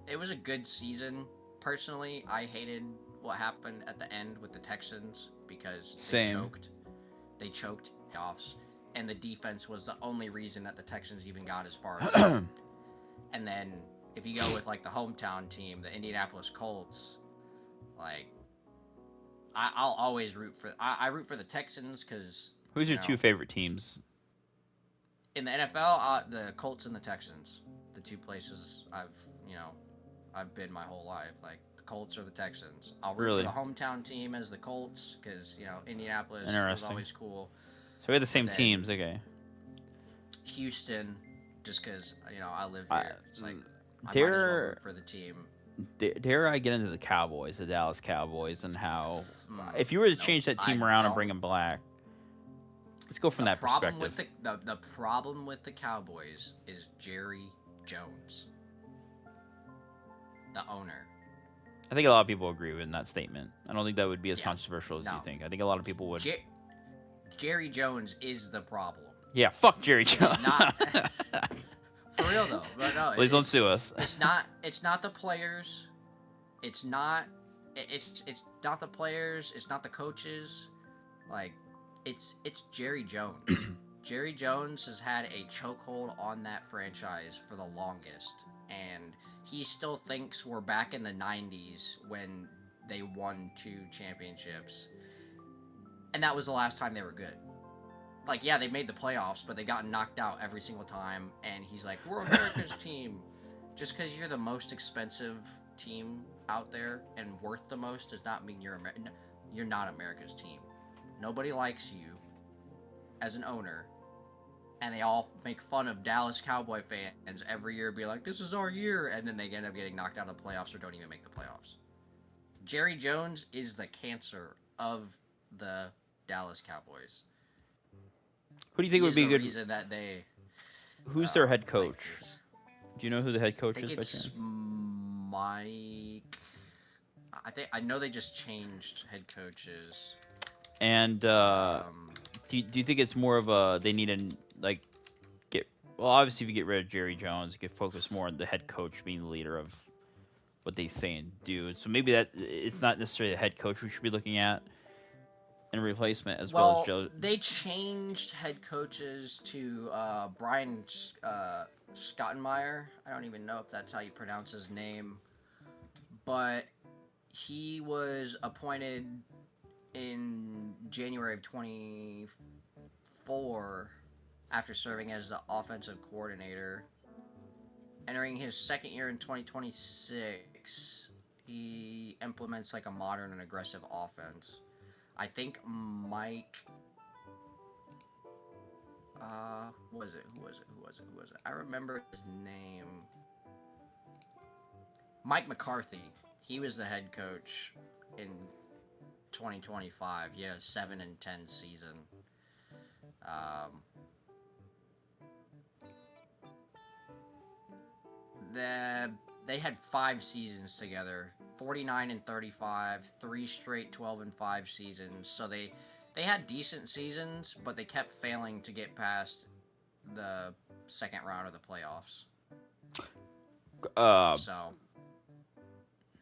it was a good season. Personally, I hated what happened at the end with the Texans because they choked playoffs, and the defense was the only reason that the Texans even got as far as. And then if you go with like the hometown team, the Indianapolis Colts, like I'll always root for the Texans because. Who's your 2 favorite teams? In the NFL, the Colts and the Texans, the 2 places I've been my whole life. Like the Colts or the Texans. I'll root for the hometown team as the Colts because Indianapolis was always cool. So we had the same teams, okay. Houston, just because I live here. It's like I might as well root for the team. Dare I get into the Cowboys, the Dallas Cowboys, and how if you were to change that team around and bring them back. Let's go from that perspective. The problem with the Cowboys is Jerry Jones, the owner. I think a lot of people agree with that statement. I don't think that would be as controversial as you think. I think a lot of people would. Jerry Jones is the problem. Yeah, fuck Jerry Jones. For real though. But no, please don't sue us. It's not the players. It's not not the players. It's not the coaches. Like. It's Jerry Jones. Jerry Jones has had a chokehold on that franchise for the longest, and he still thinks we're back in the 90s when they won 2 championships, and that was the last time they were good. Like, yeah, they made the playoffs, but they got knocked out every single time, and he's like, we're America's team. Just because you're the most expensive team out there and worth the most does not mean you're not America's team. Nobody likes you as an owner, and they all make fun of Dallas Cowboy fans every year, be like, this is our year, and then they end up getting knocked out of the playoffs or don't even make the playoffs. Jerry Jones is the cancer of the Dallas Cowboys. Who do you think would be the good? Reason that they, Who's their head coach? Lakers. Do you know who the head coach I think is by it's chance? Mike. I know they just changed head coaches. And do you think it's more of a they need to like get well? Obviously, if you get rid of Jerry Jones, you could focus more on the head coach being the leader of what they say and do. So maybe that it's not necessarily the head coach we should be looking at in replacement as well as Joe. They changed head coaches to Brian Schottenmeier. I don't even know if that's how you pronounce his name, but he was appointed in January of 24 after serving as the offensive coordinator. Entering his second year in 2026, he implements like a modern and aggressive offense. I think Mike. Who was it? I remember his name. Mike McCarthy. He was the head coach in 2025. He had a 7-10 season. They had 5 seasons together. 49-35, 3 straight 12-5 seasons. So they had decent seasons, but they kept failing to get past the second round of the playoffs. So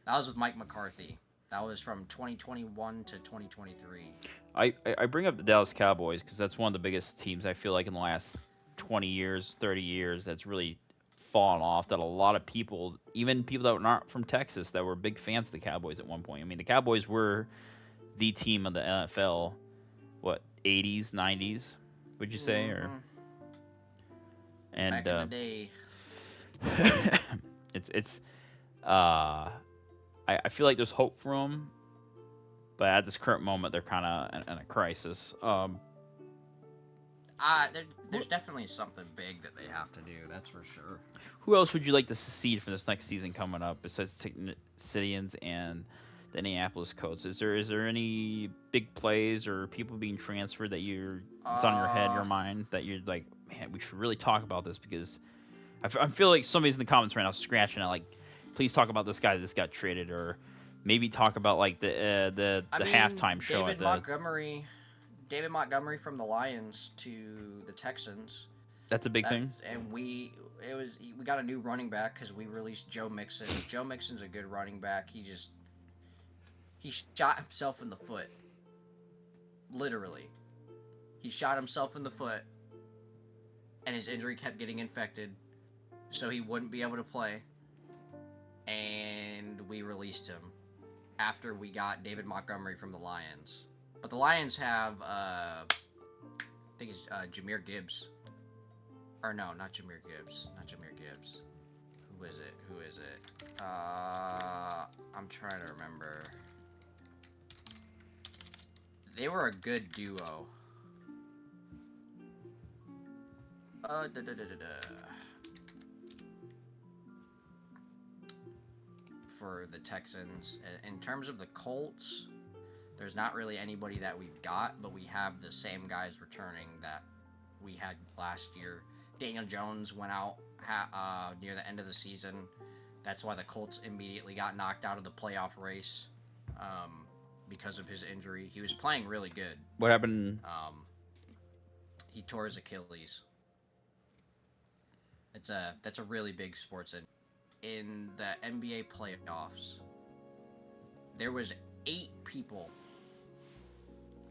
that was with Mike McCarthy. That was from 2021 to 2023. I bring up the Dallas Cowboys because that's one of the biggest teams I feel like in the last 20 years, 30 years that's really fallen off, that a lot of people, even people that aren't from Texas, that were big fans of the Cowboys at one point. I mean, the Cowboys were the team of the NFL, what, 80s, 90s, would you say? Or and back in the day. I feel like there's hope for them, but at this current moment, they're kind of in a crisis. There's definitely something big that they have to do. That's for sure. Who else would you like to succeed for this next season coming up besides Technicians and the Indianapolis Colts? Is there any big plays or people being transferred that it's on your head, your mind, that you're like, man, we should really talk about this? Because I feel like somebody's in the comments right now scratching it, like, please talk about this guy that just got traded, or maybe talk about like the halftime show David Montgomery from the Lions to the Texans. That's a big thing. And we got a new running back because we released Joe Mixon. Joe Mixon's a good running back. He shot himself in the foot. Literally. He shot himself in the foot, and his injury kept getting infected, so he wouldn't be able to play. And we released him after we got David Montgomery from the Lions. But the Lions have, I think it's Jahmyr Gibbs. Or no, not Jahmyr Gibbs. Who is it? I'm trying to remember. They were a good duo. For the Texans. In terms of the Colts, there's not really anybody that we've got, but we have the same guys returning that we had last year. Daniel Jones went out near the end of the season. That's why the Colts immediately got knocked out of the playoff race because of his injury. He was playing really good. What happened? He tore his Achilles. That's a really big sports injury. In the NBA playoffs, there was 8 people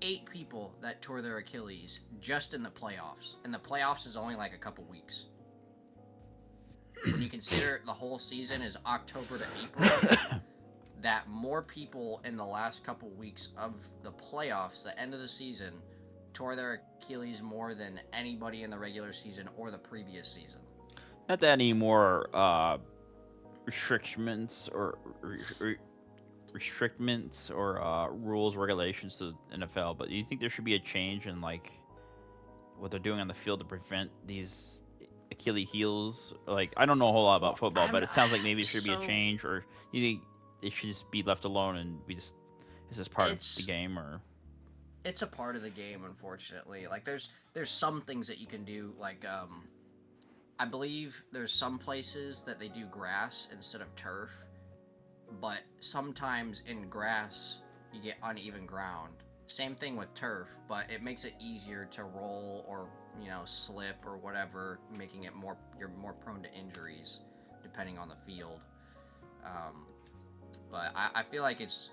8 people that tore their Achilles just in the playoffs, and the playoffs is only like a couple weeks. When you consider the whole season is October to April, that more people in the last couple weeks of the playoffs, the end of the season, tore their Achilles more than anybody in the regular season or the previous season. Not that any more restrictions or rules, regulations to the NFL, but do you think there should be a change in like what they're doing on the field to prevent these Achilles heels? Like, I don't know a whole lot about football, but it sounds like maybe it should be a change, or you think it should just be left alone and is this part of the game, or? It's a part of the game, unfortunately. Like, there's some things that you can do, like, I believe there's some places that they do grass instead of turf, but sometimes in grass you get uneven ground. Same thing with turf, but it makes it easier to roll or, you know, slip or whatever, making it you're more prone to injuries depending on the field. But I feel like it's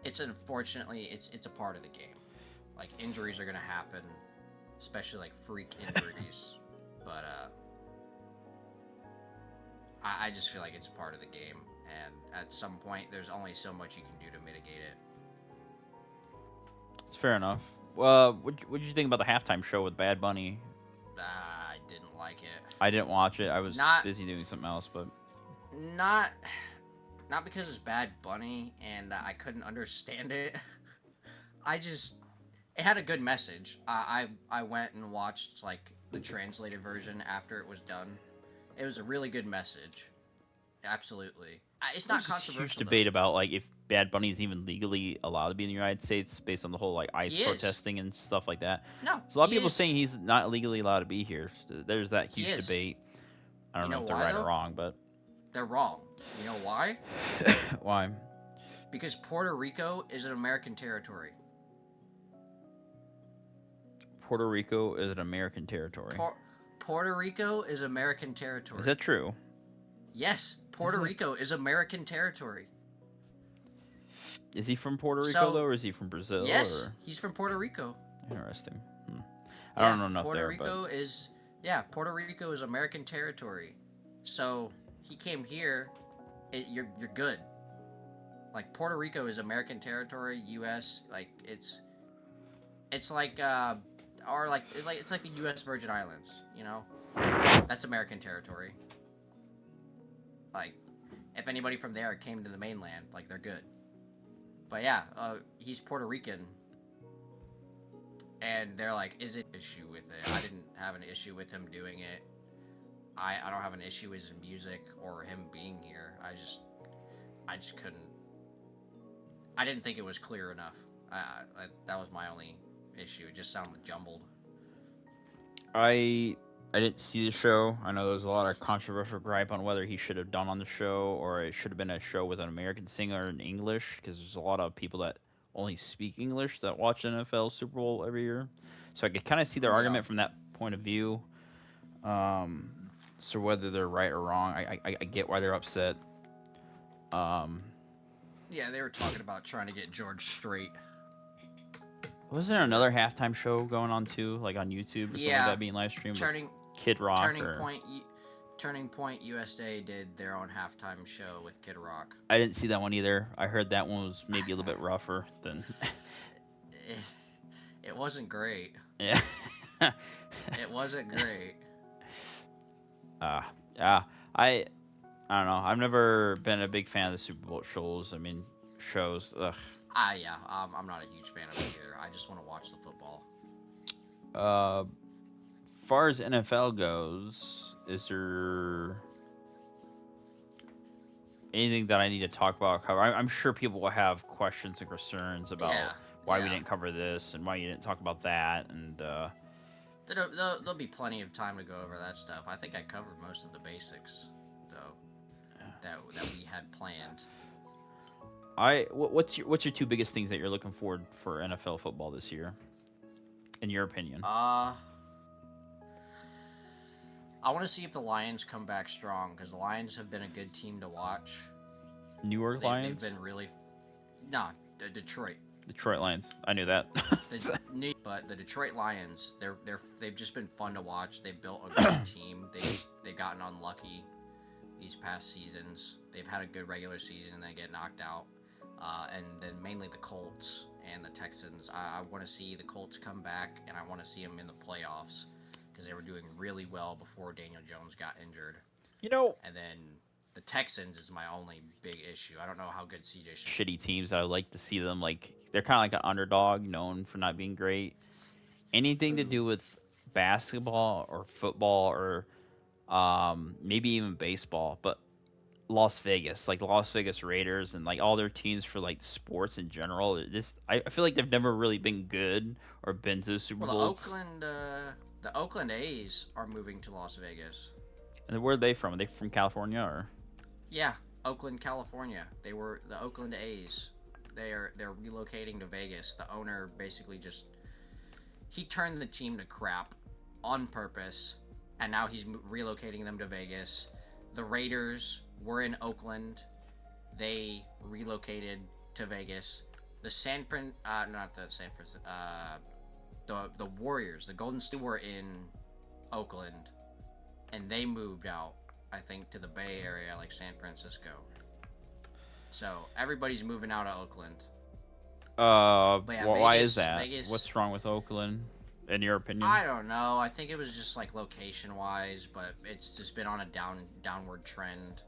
unfortunately it's a part of the game. Like, injuries are gonna happen, especially like freak injuries. But I just feel like it's part of the game, and at some point there's only so much you can do to mitigate it. It's fair enough. What did you think about the halftime show with Bad Bunny? I didn't like it. I didn't watch it. I was busy doing something else, but not because it's Bad Bunny and I couldn't understand it. It had a good message. I went and watched like the translated version after it was done. It was a really good message. Absolutely. It's not controversial. Huge debate about like if Bad Bunny is even legally allowed to be in the United States based on the whole like ICE protesting and stuff like that. No, so a lot of people saying he's not legally allowed to be here. There's that huge debate. I don't know if they're right or wrong, but they're wrong. You know why? Why? Because Puerto Rico is an American territory. Puerto Rico is an American territory. Puerto Rico is American territory. Is that true? Yes, Puerto Rico is American territory. Is he from Puerto Rico, though, or is he from Brazil? Yes, he's from Puerto Rico. Interesting. I don't know enough Puerto there, Rico but... Puerto Rico is American territory. So, he came here, you're good. Like, Puerto Rico is American territory, U.S., like, it's like, it's like the U.S. Virgin Islands, you know? That's American territory. Like, if anybody from there came to the mainland, like, they're good. But yeah, he's Puerto Rican. And they're like, is it an issue with it? I didn't have an issue with him doing it. I don't have an issue with his music or him being here. I just couldn't. I didn't think it was clear enough. That was my only issue. It just sounded jumbled. I didn't see the show. I know there was a lot of controversial gripe on whether he should have done on the show or it should have been a show with an American singer in English, because there's a lot of people that only speak English that watch NFL Super Bowl every year. So I could kind of see their argument from that point of view. So whether they're right or wrong, I get why they're upset. Yeah, they were talking about trying to get George Strait. Wasn't there another halftime show going on too, like on YouTube or something like that being live streamed? Kid Rock. Turning Point USA did their own halftime show with Kid Rock. I didn't see that one either. I heard that one was maybe a little bit rougher than. It wasn't great. Yeah. It wasn't great. Yeah. I don't know. I've never been a big fan of the Super Bowl shows. I mean, shows. Ugh. Yeah. I'm not a huge fan of it either. I just want to watch the football. Far as NFL goes, is there anything that I need to talk about? Cover? I'm sure people will have questions and concerns about why we didn't cover this and why you didn't talk about that, and there'll be plenty of time to go over that stuff. I think I covered most of the basics, though, that we had planned. What's your two biggest things that you're looking forward for NFL football this year, in your opinion? I want to see if the Lions come back strong, because the Lions have been a good team to watch. New York Lions? They've been really... Detroit. Detroit Lions. I knew that. But the Detroit Lions, they've just been fun to watch. They've built a good team. They've gotten unlucky these past seasons. They've had a good regular season and then get knocked out. And then mainly the Colts and the Texans. I want to see the Colts come back, and I want to see them in the playoffs because they were doing really well before Daniel Jones got injured. And then the Texans is my only big issue. I don't know how good CJ shitty teams that I would like to see them, like, they're kind of like an underdog, known for not being great. Anything to do with basketball or football or maybe even baseball, but Las Vegas, like the Las Vegas Raiders and like all their teams for like sports in general. I feel like they've never really been good or been to the Super Bowls. The Oakland A's are moving to Las Vegas. And where are they from? Are they from California or? Yeah, Oakland, California. They were the Oakland A's. They're relocating to Vegas. The owner basically he turned the team to crap on purpose, and now he's relocating them to Vegas. The Raiders were in Oakland. They relocated to Vegas. The Warriors, the Golden State were in Oakland, and they moved out, I think, to the Bay Area, like San Francisco. So everybody's moving out of Oakland. Yeah, why Vegas, is that? Vegas, What's wrong with Oakland, in your opinion? I don't know. I think it was just like location-wise, but it's just been on a downward trend.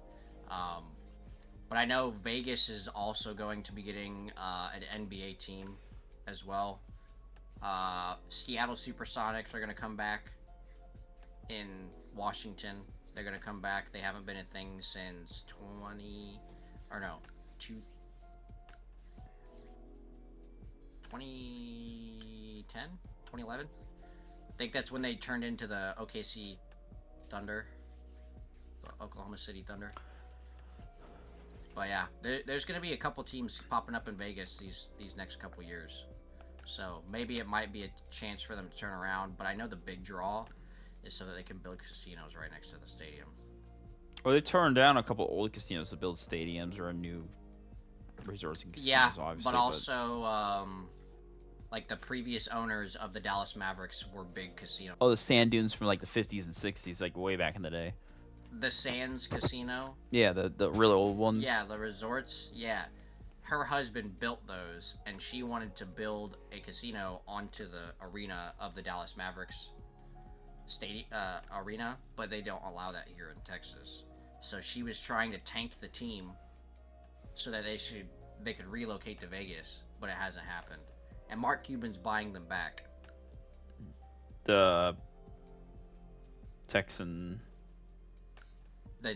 But I know Vegas is also going to be getting an NBA team as well. Seattle Supersonics are going to come back in Washington. They're going to come back. They haven't been a thing since 2010, 2011. I think that's when they turned into the OKC Thunder, the Oklahoma City Thunder. But yeah, there's going to be a couple teams popping up in Vegas these next couple years. So maybe it might be a chance for them to turn around. But I know the big draw is so that they can build casinos right next to the stadium. Well, they turned down a couple old casinos to build stadiums or a new resorts and casinos, Yeah, obviously. but also, like the previous owners of the Dallas Mavericks were big casinos. Oh, the sand dunes from like the 50s and 60s, like way back in the day. The Sands Casino. Yeah, the really old ones. Yeah, the resorts. Yeah, her husband built those, and she wanted to build a casino onto the arena of the Dallas Mavericks arena, but they don't allow that here in Texas. So she was trying to tank the team so that they could relocate to Vegas, but it hasn't happened. And Mark Cuban's buying them back. The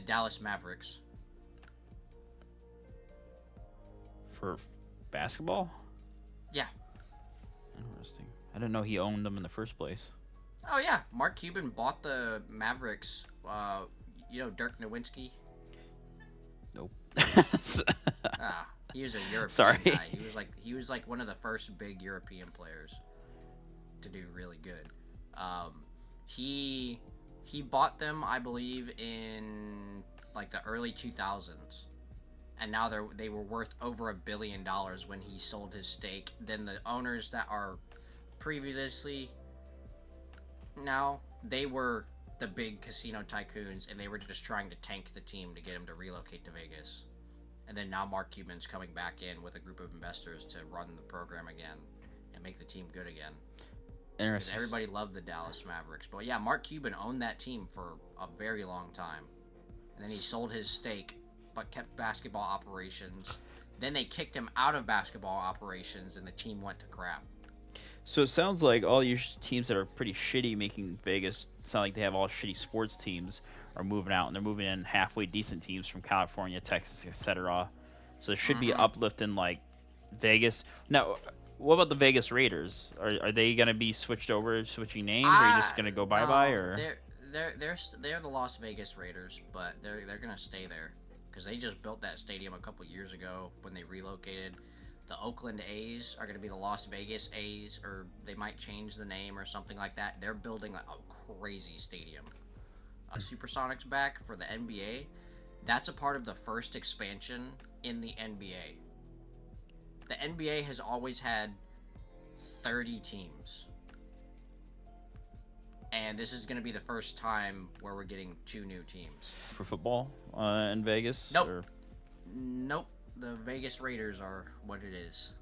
Dallas Mavericks. For basketball? Yeah. Interesting. I didn't know he owned them in the first place. Oh yeah, Mark Cuban bought the Mavericks. Dirk Nowitzki. Nope. He was a European Sorry. guy. He was like one of the first big European players to do really good. He bought them, I believe, in like the early 2000s, and now they were worth over $1 billion when he sold his stake. Then the owners that are previously now, they were the big casino tycoons, and they were just trying to tank the team to get him to relocate to Vegas. And then now Mark Cuban's coming back in with a group of investors to run the program again and make the team good again. Because everybody loved the Dallas Mavericks. But yeah, Mark Cuban owned that team for a very long time. And then he sold his stake, but kept basketball operations. Then they kicked him out of basketball operations, and the team went to crap. So it sounds like all your teams that are pretty shitty, making Vegas sound like they have all shitty sports teams, are moving out, and they're moving in halfway decent teams from California, Texas, etc. So there should be uplift in like Vegas. Now, what about the Vegas Raiders? Are they gonna be switching names, or are you just gonna go bye-bye? Or they're the Las Vegas Raiders, but they're gonna stay there because they just built that stadium a couple years ago when they relocated. The Oakland A's are going to be the Las Vegas A's, or they might change the name or something like that. They're building a crazy stadium. Supersonics back for the NBA. That's a part of the first expansion in the NBA. the NBA has always had 30 teams. And this is going to be the first time where we're getting 2 new teams. For football in Vegas? Nope. Or... Nope. The Vegas Raiders are what it is.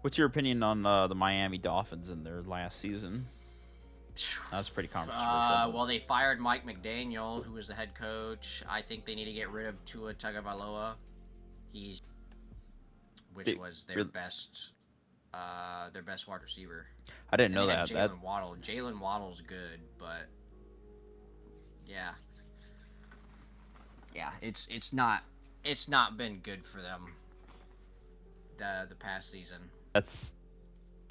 What's your opinion on the Miami Dolphins in their last season? That's pretty controversial. Well, they fired Mike McDaniel, who was the head coach. I think they need to get rid of Tua Tagovailoa. Which was their best wide receiver. I didn't know that. Jalen Waddle. Jalen Waddle's good, but yeah, it's not been good for them the past season. That's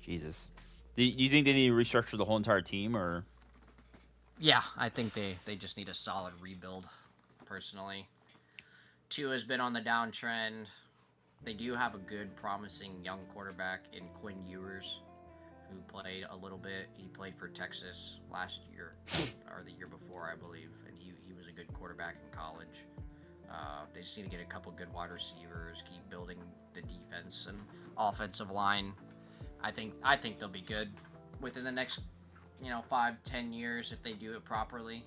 Jesus. Do you think they need to restructure the whole entire team, or? Yeah, I think they just need a solid rebuild, personally. Tua's been on the downtrend. They do have a good, promising young quarterback in Quinn Ewers, who played a little bit. He played for Texas last year, or the year before, I believe, and he was a good quarterback in college. They just need to get a couple good wide receivers, keep building the defense and offensive line. I think they'll be good within the next, 5-10 years if they do it properly.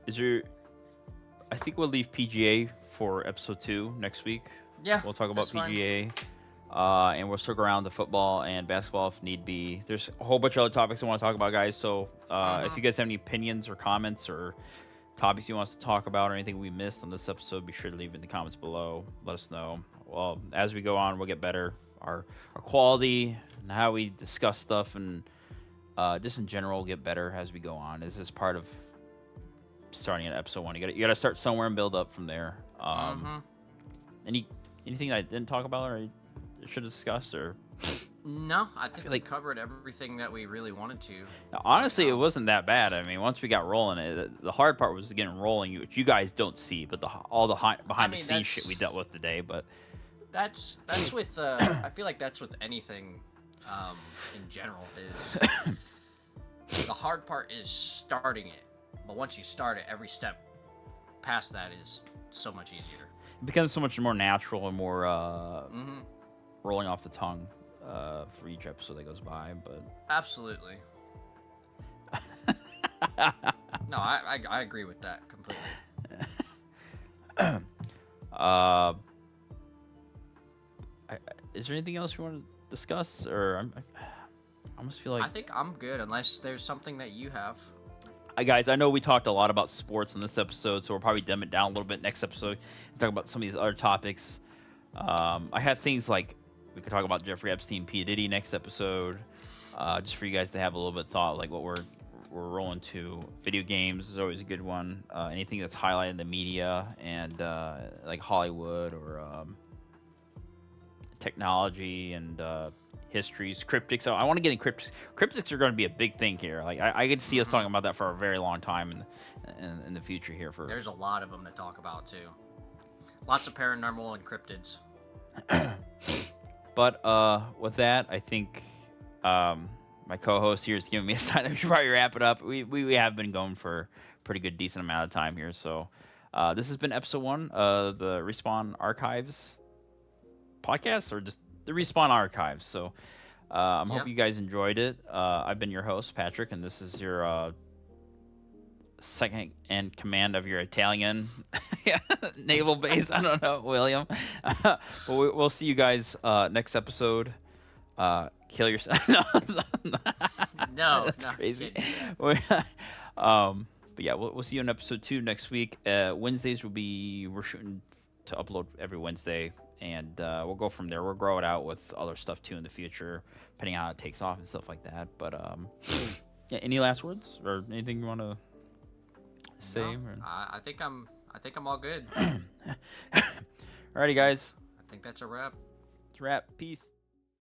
Is there? I think we'll leave PGA for episode 2 next week. Yeah, we'll talk about that's PGA, and we'll circle around to football and basketball if need be. There's a whole bunch of other topics I want to talk about, guys. So if you guys have any opinions or comments or topics you want us to talk about or anything we missed on this episode, be sure to leave it in the comments below. Let us know. Well, as we go on, we'll get better. Our quality and how we discuss stuff and just in general will get better as we go on. This is part of starting at episode 1. You gotta start somewhere and build up from there. Anything I didn't talk about or I should have discussed or? No, I think we covered everything that we really wanted to. Now, honestly, it wasn't that bad. I mean, once we got rolling, the hard part was getting rolling, which you guys don't see, but all the behind the scenes shit we dealt with today. But that's with I feel like that's with anything in general. Is the hard part is starting it, but once you start it, every step past that is so much easier. It becomes so much more natural and more rolling off the tongue. For each episode that goes by, but absolutely. No, I agree with that completely. Is there anything else you want to discuss, or I almost feel like I think I'm good unless there's something that you have. Guys, I know we talked a lot about sports in this episode, so we'll probably dim it down a little bit next episode and talk about some of these other topics. I have things like we could talk about Jeffrey Epstein, P. Diddy next episode, just for you guys to have a little bit of thought, like what we're rolling to. Video games is always a good one. Anything that's highlighted in the media and like Hollywood or technology and histories, cryptics. So I want to get in cryptics. Cryptics are going to be a big thing here. Like I could see us talking about that for a very long time in the future here. There's a lot of them to talk about too. Lots of paranormal and cryptids. But with that, I think my co-host here is giving me a sign that we should probably wrap it up. We have been going for a pretty good, decent amount of time here. So this has been episode 1 of the Respawn Archives podcast, or just the Respawn Archives. So I hope you guys enjoyed it. I've been your host, Patrick, and this is your second in command of your Italian naval base. I don't know, William. But we'll see you guys next episode. Kill yourself. No, that's crazy. But yeah, we'll see you in episode 2 next week. Wednesdays we're shooting to upload every Wednesday, and we'll go from there. We'll grow it out with other stuff too in the future, depending on how it takes off and stuff like that. But yeah, any last words or anything you want to say? No, I think I'm all good. Alrighty, guys. I think that's a wrap. It's a wrap. Peace.